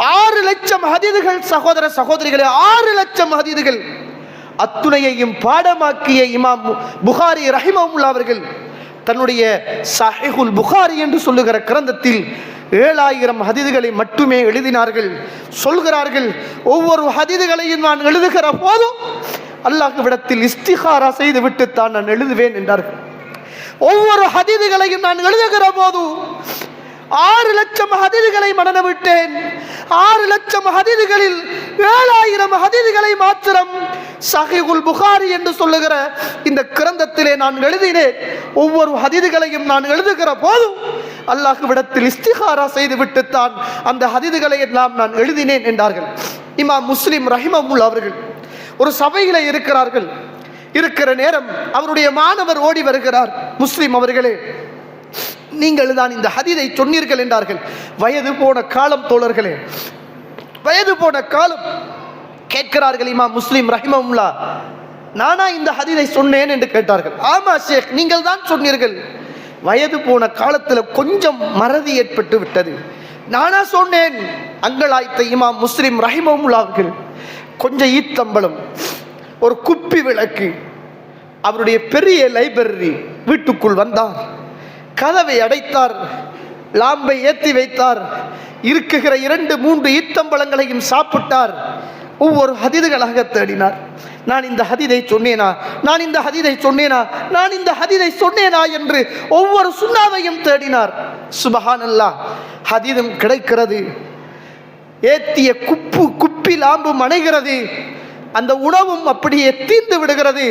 6 லட்சம் ஹதீதுகள், சகோதர சகோதரிகளே, 6 லட்சம் ஹதீதுகள் அத்துணையையும் பாடமாக்கிய இமாம் புகாரி ரஹிமஹுல்லாஹ் அவர்கள் தன்னுடைய சஹீஹுல் புகாரி என்று சொல்லுகிற கிரந்தத்தில் 7000 ஹதீதுகளை மட்டுமே எழுதினார்கள். சொல்கிறார்கள், ஒவ்வொரு ஹதீதுகளையும் நான் எழுதுகிற போதும் அல்லாஹ்விடத்தில் இஸ்திகாரா செய்து விட்டு தான் நான் எழுதுவேன் என்றார்கள். ஒவ்வொரு ஹதீதுகளையும் நான் எழுதுகிற போது 6 லட்சம் ஹதீதுகளை மனனவிட்டேன். 6 லட்சம் ஹதீதுகளில் 7000 ஹதீதுகளை மாத்திரம் சஹீஹுல் புகாரி என்று சொல்லுகிற இந்த கிரந்தத்திலே நான் எழுதினேன். ஒவ்வொரு ஹதீதுகளையும் நான் எழுதுகிற போது அல்லாஹ்விடத்தில் இஸ்திகாரா செய்து விட்டுத்தான் அந்த ஹதீதுகளை எல்லாம் நான் எழுதினேன் என்றார்கள். இமாம் முஸ்லிம் ரஹிமஹுல்லாஹ் அவர்கள் ஒரு சபையிலே இருக்கிறார்கள். இருக்கிற நேரம் அவருடைய மாணவர் ஓடி வருகிறார். முஸ்லிம் அவர்களே, நீங்கள் தான் இந்த ஹதீதை சொன்னீர்கள் என்றார்கள். வயது போன காலம் தோழர்களே, வயது போன காலம். கேட்கிறார்கள் இமாம் முஸ்லிம் ரஹிமஹுல்லாஹ், நானா இந்த ஹதீதை சொன்னேன் என்று கேட்டார்கள். ஆமா ஷேக், நீங்கள் தான் சொன்னீர்கள். வயது போன காலத்தில் கொஞ்சம் மறதி ஏற்பட்டு விட்டது. நானா சொன்னேன். அங்கலாய்த்த இமாம் முஸ்லிம் ரஹிமஹுல்லாஹ் அவர்கள் கொஞ்சம் ஈத்தம்பளம், ஒரு குப்பி விளக்கு, அவருடைய பெரிய லைப்ரரி வீட்டுக்குள் வந்தார். கதவை அடைத்தார், லாம்பை ஏற்றி வைத்தார். இருக்குகிற 2-3 ஈத்தம்பழங்களையும் சாப்பிட்டார். ஒவ்வொரு ஹதீதுகளாக தேடினார். நான் இந்த ஹதீதை சொன்னேனா, நான் இந்த ஹதீதை சொன்னேனா, நான் இந்த ஹதீதை சொன்னேனா என்று ஒவ்வொரு சுன்னாவையும் தேடினார். சுபஹானல்லாஹ், ஹதீதும் கிடைக்கிறது. ஏத்திய குப்பி லாம்பும் அணைகிறது. அந்த உணவும் அப்படியே தீர்ந்து விடுகிறது.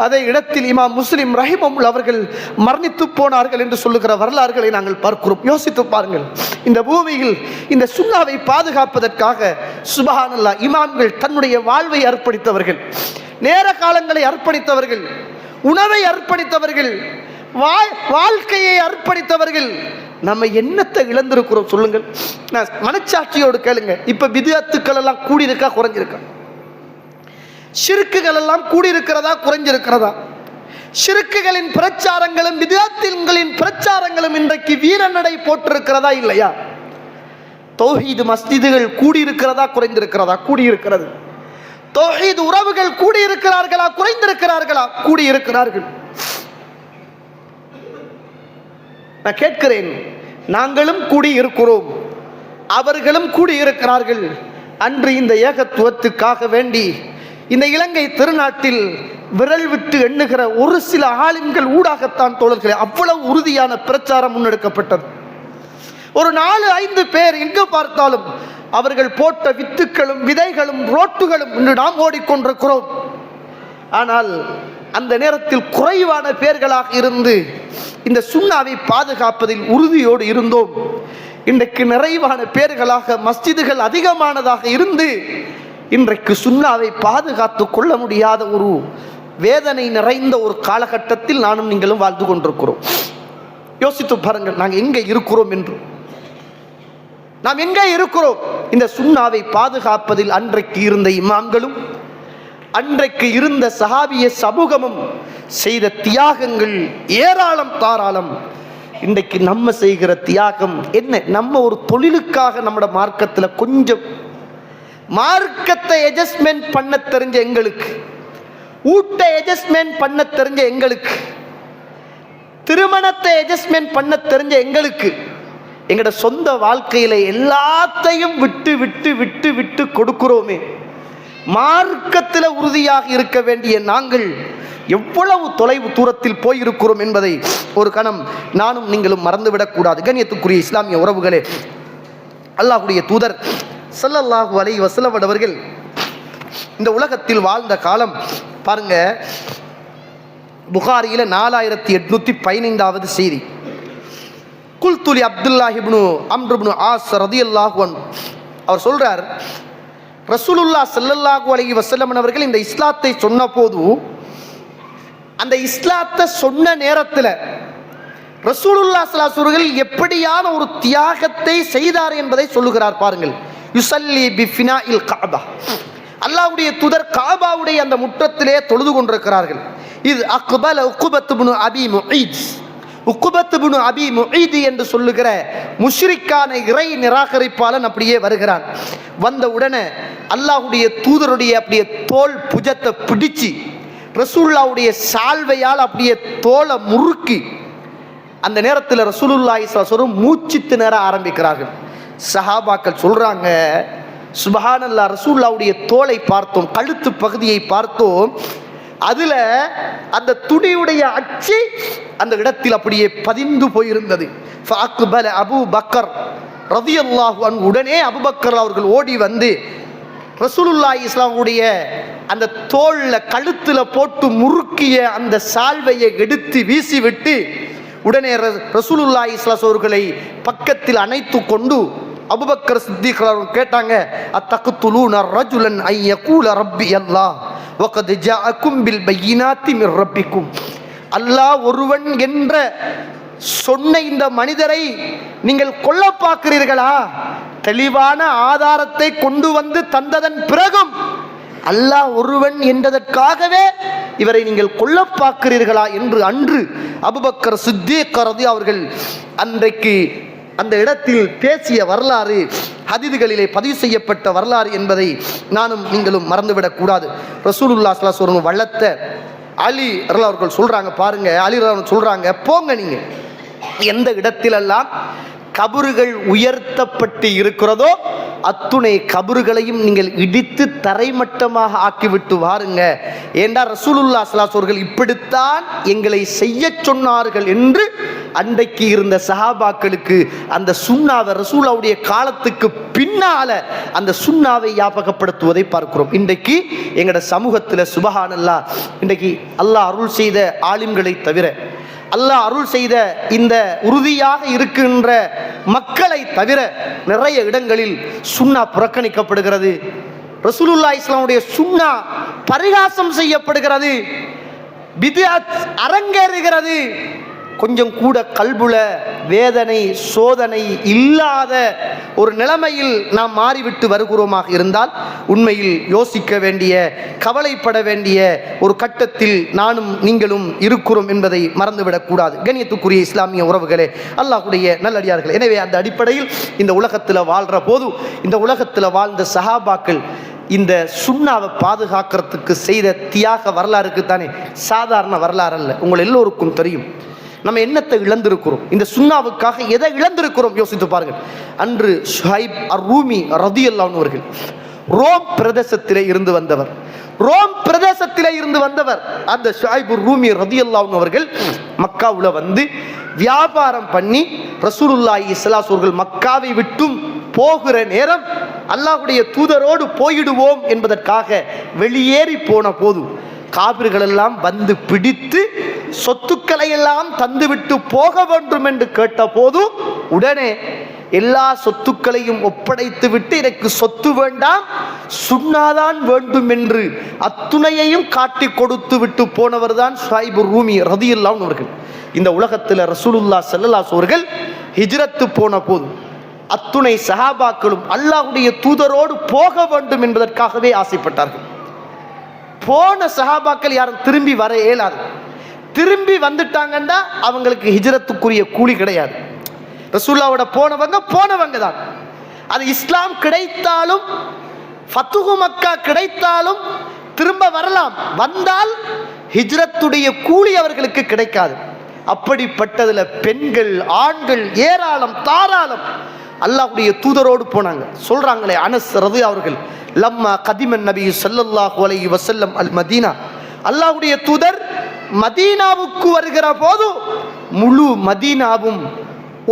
அதே இடத்தில் இமாம் முஸ்லிம் ரஹிமஹுல்லாஹ் அவர்கள் மரணித்து போனார்கள் என்று சொல்லுகிற வரலாறுகளை நாங்கள் பார்க்கிறோம். யோசித்து பாருங்கள், இந்த பூமியில் இந்த சுன்னாவை பாதுகாப்பதற்காக சுபஹானல்லாஹ் இமாம்கள் தன்னுடைய வாழ்வை அர்ப்பணித்தவர்கள், நேர காலங்களை அர்ப்பணித்தவர்கள், உணவை அர்ப்பணித்தவர்கள், வாழ்க்கையை அர்ப்பணித்தவர்கள். நம்ம என்னத்தை இழந்திருக்கிறோம் சொல்லுங்கள். நான் மனச்சாட்சியோடு கேளுங்க. இப்ப பித்அத்துக்கள் எல்லாம் கூடியிருக்கா குறைஞ்சிருக்கா? ஷிர்க்குகள் எல்லாம் கூடியிருக்கிறதா குறைஞ்சிருக்கிறதா? ஷிர்க்குகளின் பிரச்சாரங்களும் பித்அத்துகளின் பிரச்சாரங்களும் இன்றைக்கு வீரநடை போட்டிருக்கிறதா இல்லையா? தௌஹீத் மஸ்ஜிதுகள் கூடியிருக்கிறதா குறைந்திருக்கிறதா? கூடியிருக்கிறது. தௌஹீத் உறவுகள் கூடியிருக்கிறார்களா குறைந்திருக்கிறார்களா? கூடியிருக்கிறார்கள். நான் கேட்கிறேன், நாங்களும் கூடியிருக்கிறோம், அவர்களும் கூடியிருக்கிறார்கள். அன்று இந்த ஏகத்துவத்துக்காக வேண்டி இந்த இலங்கை திருநாட்டில் விரல் விட்டு எண்ணுகிற ஒரு சில ஆலிம்கள் ஊடாகத்தான் தோழர்களே அவ்வளவு உறுதியான பிரச்சாரம் முன்னெடுக்கப்பட்டது. ஒரு 4-5 பேர் எங்கு பார்த்தாலும் அவர்கள் போட்ட வித்துக்களும் விதைகளும் ரோட்டுகளும் இன்று நாம் ஓடிக்கொண்டிருக்கிறோம். ஆனால் அந்த நேரத்தில் குறைவான பேர்களாக இருந்து இந்த சுன்னாவை பாதுகாப்பதில் உறுதியோடு இருந்தோம். இன்றைக்கு நிறைவான பேர்களாக மஸ்ஜிதுகள் அதிகமானதாக இருந்து இன்றைக்கு சுன்னாவை பாதுகாத்து கொள்ள முடியாத ஒரு வேதனை நிறைந்த ஒரு காலகட்டத்தில் நானும் நீங்களும் வாழ்ந்து கொண்டிருக்கிறோம். யோசித்து பாருங்கள், நாங்கள் எங்கே இருக்கிறோம் என்று. நாம் எங்கே இருக்கிறோம்? இந்த சுன்னாவை பாதுகாப்பதில் அன்றைக்கு இருந்த இமாம்களும் அன்றைக்கு இருந்த சஹாபிய சமூகமும் செய்த தியாகங்கள் ஏராளம் தாராளம். இன்றைக்கு நம்ம செய்கிற தியாகம் என்ன? நம்ம ஒரு தொழிலுக்காக நம்மட மார்க்கத்தில் கொஞ்சம் மார்க்கத்தை அட்ஜஸ்ட்மெண்ட் பண்ண தெரிஞ்ச எங்களுக்கு, ஊட்ட அட்ஜஸ்ட்மெண்ட் பண்ண தெரிஞ்ச எங்களுக்கு, திருமணத்தை அட்ஜஸ்ட்மெண்ட் பண்ண தெரிஞ்ச எங்களுக்கு, எங்களோட சொந்த வாழ்க்கையில எல்லாத்தையும் விட்டு விட்டு விட்டு விட்டு கொடுக்கிறோமே. மார்க்கத்தில் உறுதியாக இருக்க வேண்டிய நாங்கள் எவ்வளவு தொலைவு தூரத்தில் போயிருக்கிறோம் என்பதை ஒரு கணம் நானும் நீங்களும் மறந்துவிடக்கூடாது. கண்ணியத்துக்குரிய இஸ்லாமிய உறவுகளே, அல்லாஹ்வுடைய தூதர் ஸல்லல்லாஹு அலைஹி வஸல்லம் அவர்கள் இந்த உலகத்தில் வாழ்ந்த காலம் பாருங்க. புகாரியில 4815வது செய்தி. குல்துலி அப்துல்லாஹ் இப்னு அம்ர் இப்னு ஆஸ் ரலியல்லாஹு அன்ஹு அவர் சொல்றார், ரசூலுல்லாஹ் ஸல்லல்லாஹு அலைஹி வஸல்லம் அவர்கள் இந்த இஸ்லாத்தை சொன்ன போது, அந்த இஸ்லாத்தை சொன்ன நேரத்தில் ரசூலுல்லாஹ் ஸல்லல்லாஹு அலைஹி வஸல்லம் எப்படியான ஒரு தியாகத்தை செய்தார் என்பதை சொல்லுகிறார். பாருங்கள். யுஸல்லி பிஃபினாஇல் கஅபா, அல்லாஹ்வுடைய தூதர் கஅபாவுடைய அந்த முற்றத்திலே தொழுது கொண்டிருக்கிறார்கள். இது அக்பல உக்பத் இப்னு அபி முஈத், உக்பத் இப்னு அபி முஈத் என்று சொல்லுகிற முஷ்ரிக்கான இறை நிராகரிப்பாளன் அப்படியே வருகிறான். வந்த உடனே அல்லாஹ்வுடைய தூதருடைய அப்படியே தோல் புஜத்தை பிடிச்சி ரசூலுல்லாஹ்வுடைய சால்வையால் அப்படியே தோலை முறுக்கி அந்த நேரத்தில் ரசூலுல்லாஹி ஸல்லல்லாஹு அலைஹி வஸல்லம் மூச்சு திணற ஆரம்பிக்கிறார்கள். சஹாபாக்கள் சொல்றாங்க, சுப்ஹானல்லாஹ், ரசூலுல்லாஹ்வுடைய தோலை பார்த்தோம், கழுத்து பகுதியை பார்த்தோம், அதுல அந்த துணியுடைய அச்சு அந்த இடத்தில் அப்படியே பதிந்து போயிருந்தது. ஃபஅக்பல அபூ பக்கர் ரலியல்லாஹு அன்ஹு, உடனே அபூபக்கர் அவர்கள் ஓடி வந்து ரசூலுல்லாஹி ஸல்லல்லாஹுடைய அந்த தோல்ல கழுத்துல போட்டு முறுக்கிய அந்த சால்வையை எடுத்து வீசிவிட்டு உடனே ரசூலுல்லாஹி ஸல்லல்லாஹு அவர்களை பக்கத்தில் அணைத்து கொண்டு அபூபக்கர் சித்திக் அவர்கள் கேட்டாங்க, அத்தக்துலூன ரஜுலன் ஐ யகூல ரப்பி அல்லாஹ் வகத் ஜாஅக்கும் பில் பையினாத்தி மிர் ரப்பிக்கும், அல்லாஹ் ஒருவன் என்ற சொன்ன இந்த மனிதரை நீங்கள் கொல்ல பார்க்கிறீர்களா? தெளிவான ஆதாரத்தை கொண்டு வந்து தந்ததன் பிறகும் அல்லாஹ் ஒருவன் என்றதற்காகவே இவரை நீங்கள் கொல்ல பார்க்கிறீர்களா என்று அன்று அபூபக்கர் சித்திக் ரலியல்லாஹு அவர்கள் அன்றைக்கு அந்த இடத்தில் பேசிய வரலாறு ஹதீதுகளிலே பதிவு செய்யப்பட்ட வரலாறு என்பதை நானும் நீங்களும் மறந்துவிடக்கூடாது. ரசூலுல்லாஹி ஸல்லல்லாஹு அலைஹி வஸல்லம் வளர்த்த அலி ரலியல்லாஹு அவர்கள் சொல்றாங்க, பாருங்க, அலி ரலியல்லாஹு சொல்றாங்க, போங்க நீங்க எந்த இடத்திலெல்லாம் கபறுகள் உயர்த்தப்பட்டு இருக்கிறதோ அத்துணை கபறுகளையும் நீங்கள் இடித்து தரைமட்டமாக ஆக்கிவிட்டு வாருங்க. ஏண்டா ரசூலுல்லாஹி ஸல்லல்லாஹு அலைஹி வஸல்லம் இப்படித்தான் எங்களை செய்ய சொன்னார்கள் என்று அன்றைக்கு இருந்த சஹாபாக்களுக்கு அந்த சுன்னாவை ரசூலுல்லாஹ்வுடைய காலத்துக்கு பின்னால அந்த சுன்னாவை ஞாபகப்படுத்துவதை பார்க்கிறோம். இன்றைக்கு எங்களோட சமூகத்தில் சுப்ஹானல்லாஹ், இன்றைக்கு அல்லாஹ் அருள் செய்த ஆலிம்களை தவிர, அல்லாஹ் அருள் செய்த இந்த உறுதியாக இருக்கின்ற மக்களை தவிர நிறைய இடங்களில் சுன்னா புறக்கணிக்கப்படுகிறது. ரசூலுல்லாஹி ஸல்லல்லாஹு அலைஹி வஸல்லம் சுன்னா பரிகாசம் செய்யப்படுகிறது, பித்அத் அரங்கேறுகிறது. கொஞ்சம் கூட கல்புல வேதனை சோதனை இல்லாத ஒரு நிலைமையில் நாம் மாறிவிட்டு வருகிறோமாக இருந்தால் உண்மையில் யோசிக்க வேண்டிய, கவலைப்பட வேண்டிய ஒரு கட்டத்தில் நானும் நீங்களும் இருக்கிறோம் என்பதை மறந்துவிடக்கூடாது. கண்ணியத்துக்குரிய இஸ்லாமிய உறவுகளே, அல்லாஹ்வுடைய நல்லடியார்களே, எனவே அந்த அடிப்படையில் இந்த உலகத்தில் வாழ்கிற போது இந்த உலகத்தில் வாழ்ந்த சஹாபாக்கள் இந்த சுன்னாவை பாதுகாக்கிறதுக்கு செய்த தியாக வரலாறுக்கு தானே சாதாரண வரலாறு அல்ல. உங்கள் எல்லோருக்கும் தெரியும் நம்ம என்னத்தை இழந்திருக்கிறோம், இந்த சுன்னாவுக்காக எதை இழந்திருக்கிறோம் யோசித்து பாருங்கள். அன்று ஷுஹைப் அர்-ரூமி ரலியல்லாஹு அன்ஹு அவர்கள் ரோம் பிரதேசத்திலே இருந்து வந்தவர், ரோம் பிரதேசத்திலே இருந்து வந்தவர். அந்த ஷுஹைப் அர்-ரூமி ரலியல்லாஹு அன்ஹு அவர்கள் மக்காவுல வந்து வியாபாரம் பண்ணி ரசூலுல்லாஹி ஸல்லல்லாஹு அலைஹி வஸல்லம் மக்காவை விட்டும் போகிற நேரம் அல்லாஹ்வுடைய தூதரோடு போயிடுவோம் என்பதற்காக வெளியேறி போன போது காபிர்கள் எல்லாம் வந்து பிடித்து சொத்துக்களை எல்லாம் தந்துவிட்டு போக வேண்டும் என்று கேட்ட போது உடனே எல்லா சொத்துக்களையும் ஒப்படைத்து விட்டு எனக்கு சொத்து வேண்டாம், சுன்னாதான் வேண்டும் என்று அத்துணையையும் காட்டி கொடுத்து விட்டு போனவர் தான் ஷுஹைப் அர்-ரூமி ரலியல்லாஹு அன்ஹு அவர்கள். இந்த உலகத்தில் ரசூலுல்லாஹி ஸல்லல்லாஹு அலைஹி வஸல்லம் அவர்கள் ஹிஜ்ரத்து போன போது அத்துணை சஹாபாக்களும் அல்லாஹ்வுடைய தூதரோடு போக வேண்டும் என்பதற்காகவே ஆசைப்பட்டார்கள். போன சஹாபாக்கள் யாரும் திரும்பி வர இயலாது. திரும்பி வந்துட்டாங்கன்னா அவங்களுக்கு ஹிஜ்ரத்துக்குரிய கூலி கிடையாது. ரசூலுல்லாவோட போனவங்க தான். அது இஸ்லாம் கிடைத்தாலும் ஃபத்துஹு மக்கா கிடைத்தாலும் திரும்ப வரலாம். வந்தால் ஹிஜ்ரத்துடைய கூலி அவர்களுக்கு கிடைக்காது. அப்படிப்பட்டதுல பெண்கள் ஆண்கள் ஏராளம் தாராளம் அல்லாஹ்வுடைய தூதரோடு போனாங்க. சொல்றாங்களே அனஸ் ரலியல்லாஹு அவர்கள், லம்மா கதிமன் நபி ஸல்லல்லாஹு அலைஹி வஸல்லம் அல் மதீனா, அல்லாஹ்வுடைய தூதர் மதீனாவுக்கு வருகிற போது முழு மதீனாவும்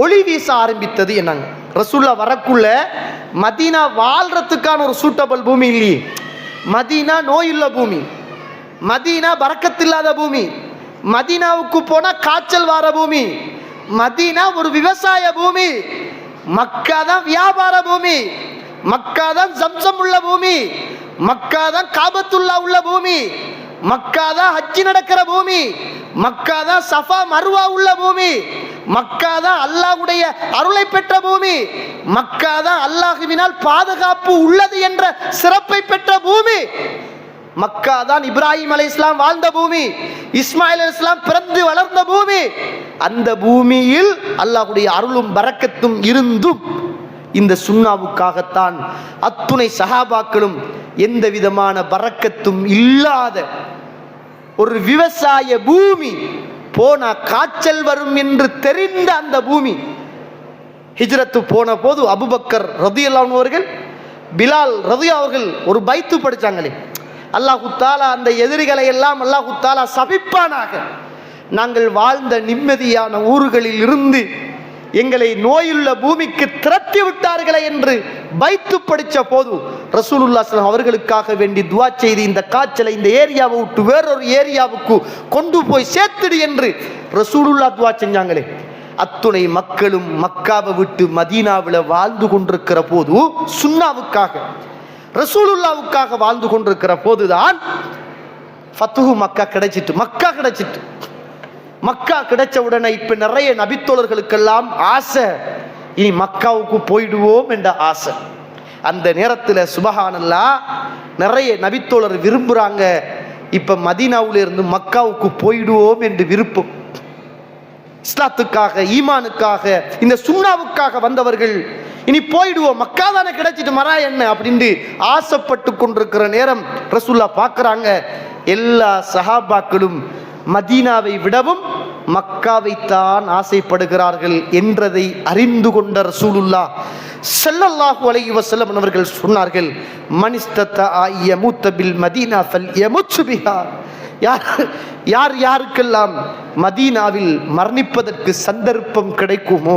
ஒளி வீச ஆரம்பித்தது. என்னங்க ரசூல்லா வரக்குள்ள மதீனா வாழ்றதுக்கான ஒரு சூட்டபிள் பூமி இல்லையே. மதீனா நோயுள்ள பூமி, மதீனா பரக்கத்தில்லாத பூமி, மதீனாவுக்கு போனா காய்ச்சல் வார பூமி, மதீனா ஒரு விவசாய பூமி, மக்கா தான் வியாபார பூமி, மக்கா தான் ஜம்சம் உள்ள பூமி, மக்கா தான் காபத்துல்லா உள்ள பூமி, மக்கா தான் ஹஜ்ஜி நடக்கிற பூமி, மக்கா தான் சஃபா மர்வா உள்ள பூமி, மக்கா தான் அல்லாஹ்வுடைய அருளை பெற்ற பூமி, மக்கா தான் அல்லாஹ்வினால் பாதுகாப்பு உள்ளது என்ற சிறப்பை பெற்ற பூமி, மக்கா தான் இப்ராஹிம் அலைஹிஸ்ஸலாம் வாழ்ந்த பூமி, இஸ்மாயில் அலைஹிஸ்ஸலாம் பிறந்து வளர்ந்த பூமி. அந்த பூமியில் அல்லாஹ்வுடைய அருளும் பரக்கத்தும் இருந்தும் இந்த சுன்னாவுக்காகத்தான் அத்துணை சஹாபாக்களும் எந்த விதமான பரக்கத்தும் இல்லாத ஒரு விவசாய பூமி, போனா காய்ச்சல் வரும் என்று தெரிந்த அந்த பூமி, ஹிஜ்ரத்து போன போது அபூபக்கர் ரலியல்லாஹு அவர்கள், பிலால் ரலியல்லாஹு அவர்கள் ஒரு பைத்து படிச்சாங்களே, அல்லாஹு தாலா அந்த எதிரிகளை எல்லாம் அல்லாஹு தாலா சபிப்பானாக, நாங்கள் வாழ்ந்த நிம்மதியான ஊர்களில் இருந்து எங்களை நோயுள்ள பூமிக்கு திரட்டி விட்டார்களே என்று பைத்து படிச்ச போது ரசூலுல்லாஹி ஸல்லல்லாஹு அலைஹி வஸல்லம் அவர்களுக்காக வேண்டி துஆ செய்து இந்த காய்ச்சலை இந்த ஏரியாவை விட்டு வேறொரு ஏரியாவுக்கு கொண்டு போய் சேர்த்துடு என்று ரசூலுல்லாஹ் துஆ செஞ்சாங்களே. அத்துணை மக்களும் மக்காவை விட்டு மதீனாவில் வாழ்ந்து கொண்டிருக்கிற போது, சுன்னாவுக்காக ரசூலுல்லாவுக்காக வாழ்ந்து கொண்டிருக்கிற போதுதான் ஃபத்துஹு மக்கா கிடைச்சிட்டு. மக்கா கிடைச்ச உடனே இப்ப நிறைய நபித்தோழர்களுக்கெல்லாம் ஆசை, இனி மக்காவுக்கு போயிடுவோம் என்ற ஆசை. அந்த நேரத்தில் சுபஹானல்லாஹ் நிறைய நபித்தோழர் விரும்புறாங்க, இப்ப மதீனாவுல இருந்து மக்காவுக்கு போயிடுவோம் என்று விருப்பம். இஸ்லாத்துக்காக ஈமானுக்காக இந்த சுன்னாவுக்காக வந்தவர்கள் இனி போயிடுவோம், மக்கா தானே கிடைச்சிட்டு மரா என்ன அப்படின்னு ஆசைப்பட்டு கொண்டிருக்கிற நேரம் ரசூலுல்லாஹ் பார்க்கறாங்க, எல்லா சஹாபாக்களும் மதீனாவை விடவும் மக்காவைத்தான் ஆசைப்படுகிறார்கள் என்றதை அறிந்து கொண்ட ரசூலுல்லாஹ் ஸல்லல்லாஹு அலைஹி வஸல்லம் அவர்கள் சொன்னார்கள், மனிஸ்ததா யமுத பில் மதீனா ஃபல்யமுத் பிஹா. யாருக்கெல்லாம் மதீனாவில் மரணிப்பதற்கு சந்தர்ப்பம் கிடைக்குமோ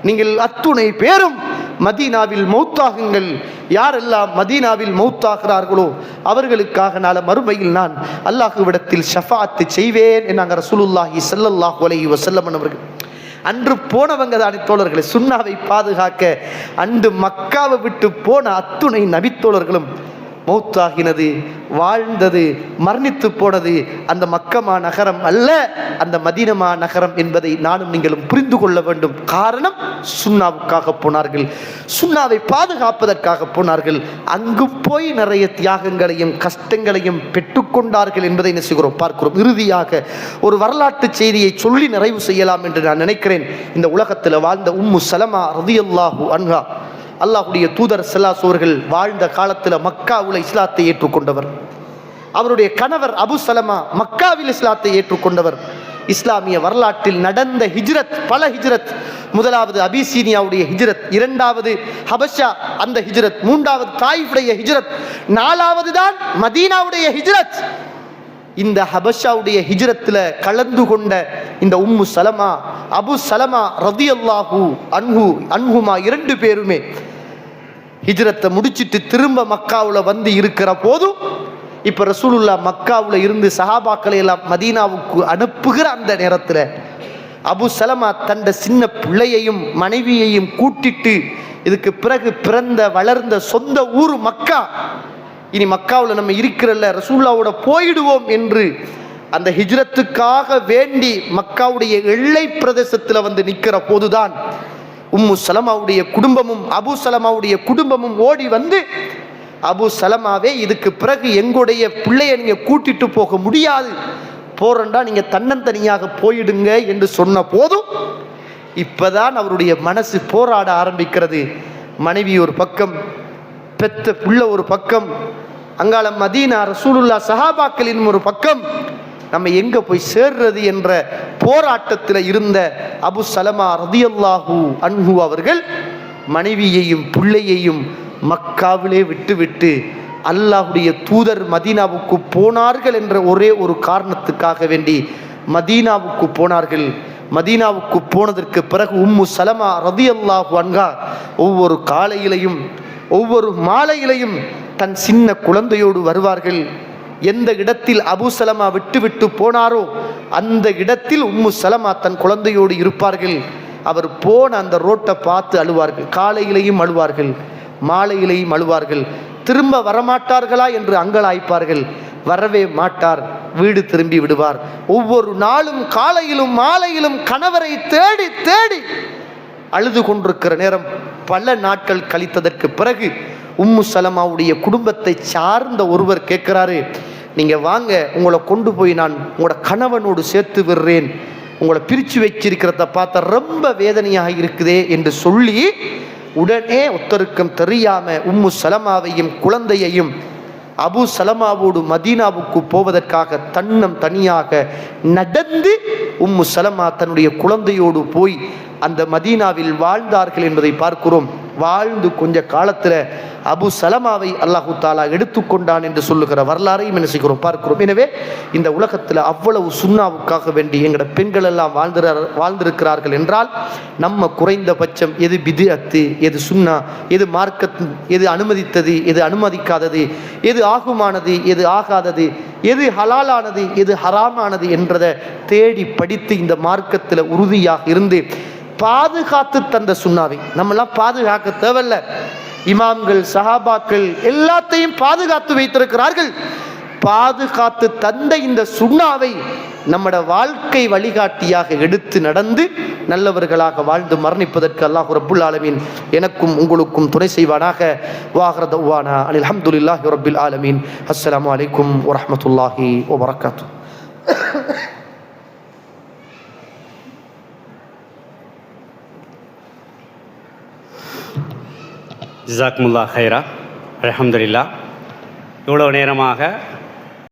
நீங்கள் அத்துணை பேரும் மதீனாவில் மௌத்தாகுங்கள். யாரெல்லாம் மதீனாவில் மௌத்தாகிறார்களோ அவர்களுக்காக நாளை மறுமையில் நான் அல்லாஹ்விடத்தில் ஷஃபாஅத் செய்வேன் என்னாங்க ரசூலுல்லாஹி ஸல்லல்லாஹு அலைஹி வஸல்லம் அவர்கள். அன்று போனவங்க தானே தோழர்களை, சுன்னாவை பாதுகாக்க அன்று மக்காவை விட்டு போன அத்துணை நபித்தோழர்களும் மௌத்தாகினது, வாழ்ந்தது, மரணித்து போனது அந்த மக்கமா நகரம் அல்ல, அந்த மதீனமா நகரம் என்பதை நானும் நீங்களும் புரிந்து கொள்ள வேண்டும். காரணம், சுன்னாவுக்காக போனார்கள், சுன்னாவை பாதுகாப்பதற்காக போனார்கள். அங்கு போய் நிறைய தியாகங்களையும் கஷ்டங்களையும் பெற்றுக்கொண்டார்கள் என்பதை நினைக்கிறோம், பார்க்கிறோம். இறுதியாக ஒரு வரலாற்று செய்தியை சொல்லி நிறைவு செய்யலாம் என்று நான் நினைக்கிறேன். இந்த உலகத்தில் வாழ்ந்த உம்மு சலமா ரலியல்லாஹு அன்ஹா, அல்லாஹ்வுடைய தூதர் ஸல்லல்லாஹு அலைஹி அவர்கள் வாழ்ந்த காலத்தில் மக்காவுல இஸ்லாத்தை ஏற்றுக்கொண்டவர். அவருடைய கணவர் அபு சலமா மக்காவில் இஸ்லாத்தை ஏற்றுக்கொண்டவர். இஸ்லாமிய வரலாற்றில் நடந்த ஹிஜ்ரத், பல ஹிஜ்ரத், முதலாவது அபிசீனியாவுடைய ஹிஜ்ரத், இரண்டாவது ஹபஷா அந்த ஹிஜ்ரத், மூன்றாவது தாயிஃபுடைய ஹிஜ்ரத், நாலாவது தான் மதீனாவுடைய ஹிஜ்ரத். இந்த ஹபஷாவுடைய ஹிஜ்ரத்தில் கலந்து கொண்ட இந்த உம்மு சலமா, அபு சலமா ரலியல்லாஹு அன்ஹுமா இரண்டு பேருமே ஹிஜ்ரத்தை முடிச்சிட்டு திரும்ப மக்காவுல வந்து இருக்கிற போதும், இப்ப ரசூலுல்லாஹ் மக்காவுல இருந்து சஹாபாக்களை எல்லாம் மதீனாவுக்கு அனுப்புகிற அந்த நேரத்தில் அபு சலமா தந்த சின்ன பிள்ளையையும் மனைவியையும் கூட்டிட்டு, இதுக்கு பிறகு பிறந்த வளர்ந்த சொந்த ஊர் மக்கா, இனி மக்காவில் நம்ம இருக்கிறல்ல ரசூலுல்லாவோட போயிடுவோம் என்று அந்த ஹிஜ்ரத்துக்காக வேண்டி மக்காவுடைய எல்லை பிரதேசத்தில் வந்து நிற்கிற போதுதான் உம்மு சலமாவுடைய குடும்பமும் அபு சலமாவுடைய குடும்பமும் ஓடி வந்து, அபு சலமாவே இதுக்கு பிறகு எங்களுடைய பிள்ளைய நீங்க கூட்டிட்டு போக முடியாது, போறேன்டா நீங்கள் தன்னந்தனியாக போயிடுங்க என்று சொன்ன போதும் இப்பதான் அவருடைய மனசு போராட ஆரம்பிக்கிறது. மனைவி ஒரு பக்கம், பெத்த புள்ள ஒரு பக்கம், அங்கால மதீனா ரசூலுல்லாஹ் சஹாபாக்களின் ஒரு பக்கம், நம்ம எங்க போய் சேர்றது என்ற போராட்டத்தில் இருந்த அபு சலமா ரதியல்லாஹு அன்ஹு அவர்கள் மனைவியையும் பிள்ளையையும் மக்காவிலே விட்டுவிட்டு அல்லாஹ்வுடைய தூதர் மதீனாவுக்கு போனார்கள் என்ற ஒரே ஒரு காரணத்துக்காக வேண்டி மதீனாவுக்கு போனார்கள். மதீனாவுக்கு போனதற்கு பிறகு உம்மு சலமா ரதியல்லாஹு அன்ஹா ஒவ்வொரு காலையிலையும் ஒவ்வொரு மாலையிலையும் தன் சின்ன குழந்தையோடு வருவார்கள். எந்த இடத்தில் அபு சலமா விட்டு போனாரோ அந்த இடத்தில் உம்மு சலமா தன் குழந்தையோடு இருப்பார்கள். அவர் போன அந்த ரோட்டை பார்த்து அழுவார்கள். காலையிலையும் அழுவார்கள், மாலையிலையும் அழுவார்கள். திரும்ப வரமாட்டார்களா என்று அங்கலாய்ப்பார்கள். வரவே மாட்டார், வீடு திரும்பி விடுவார். ஒவ்வொரு நாளும் காலையிலும் மாலையிலும் கணவரை தேடி தேடி அழுது கொண்டிருக்கிற நேரம் பல நாட்கள் கழித்ததற்கு பிறகு உம்மு சலமாவுடைய குடும்பத்தை சார்ந்த ஒருவர் கேட்கிறாரு, நீங்க வாங்க, உங்களை கொண்டு போய் நான் உங்களோட கணவனோடு சேர்த்து விடுறேன், உங்களை பிரித்து வச்சிருக்கிறத பார்த்தா ரொம்ப வேதனையாக இருக்குதே என்று சொல்லி உடனே ஒத்தருக்கம் தெரியாம உம்மு சலமாவையும் குழந்தையையும் அபு சலமாவோடு மதீனாவுக்கு போவதற்காக தனியாக நடந்து உம்மு சலமா தன்னுடைய குழந்தையோடு போய் அந்த மதீனாவில் வாழ்ந்தார்கள் என்பதை பார்க்கிறோம். வாழ்ந்து கொஞ்ச காலத்தில் அபு சலமாவை அல்லாஹு தாலா எடுத்துக்கொண்டான் என்று சொல்லுகிற வரலாறையும் என்ன பார்க்கிறோம். எனவே இந்த உலகத்தில் அவ்வளவு சுன்னாவுக்காக வேண்டி எங்களோட பெண்கள் எல்லாம் வாழ்ந்திருக்கிறார்கள் என்றால் நம்ம குறைந்தபட்சம் எது பித்அத்து, எது சுன்னா, எது மார்க்கத், எது அனுமதித்தது, எது அனுமதிக்காதது, எது ஆகுமானது, எது ஆகாதது, எது ஹலாலானது, எது ஹராமானது என்றதை தேடி படித்து இந்த மார்க்கத்தில் உறுதியாக இருந்து பாதுகாத்து தந்த சுன்னாவை நம்மெல்லாம் பாதுகாக்க தேவையில்ல. இமாம்கள் சஹாபாக்கள் எல்லாத்தையும் பாதுகாத்து வைத்திருக்கிறார்கள். பாதுகாத்து தந்த இந்த சுன்னாவை நம்மட வாழ்க்கை வழிகாட்டியாக எடுத்து நடந்து நல்லவர்களாக வாழ்ந்து மரணிப்பதற்கு அல்லாஹ் ரப்புல் ஆலமீன் எனக்கும் உங்களுக்கும் துணை செய்வானாக. வாஹிர் தஅவானா அனில் ஹம்துலில்லாஹி ரப்பில் ஆலமீன். அஸ்ஸலாமு அலைக்கும் வரஹ்மத்துல்லாஹி வபரகாத்துஹு. ஜஸாக்குமுல்லாஹ் ஹைரா. அல்ஹம்துலில்லாஹ். இவ்வளோ நேரமாக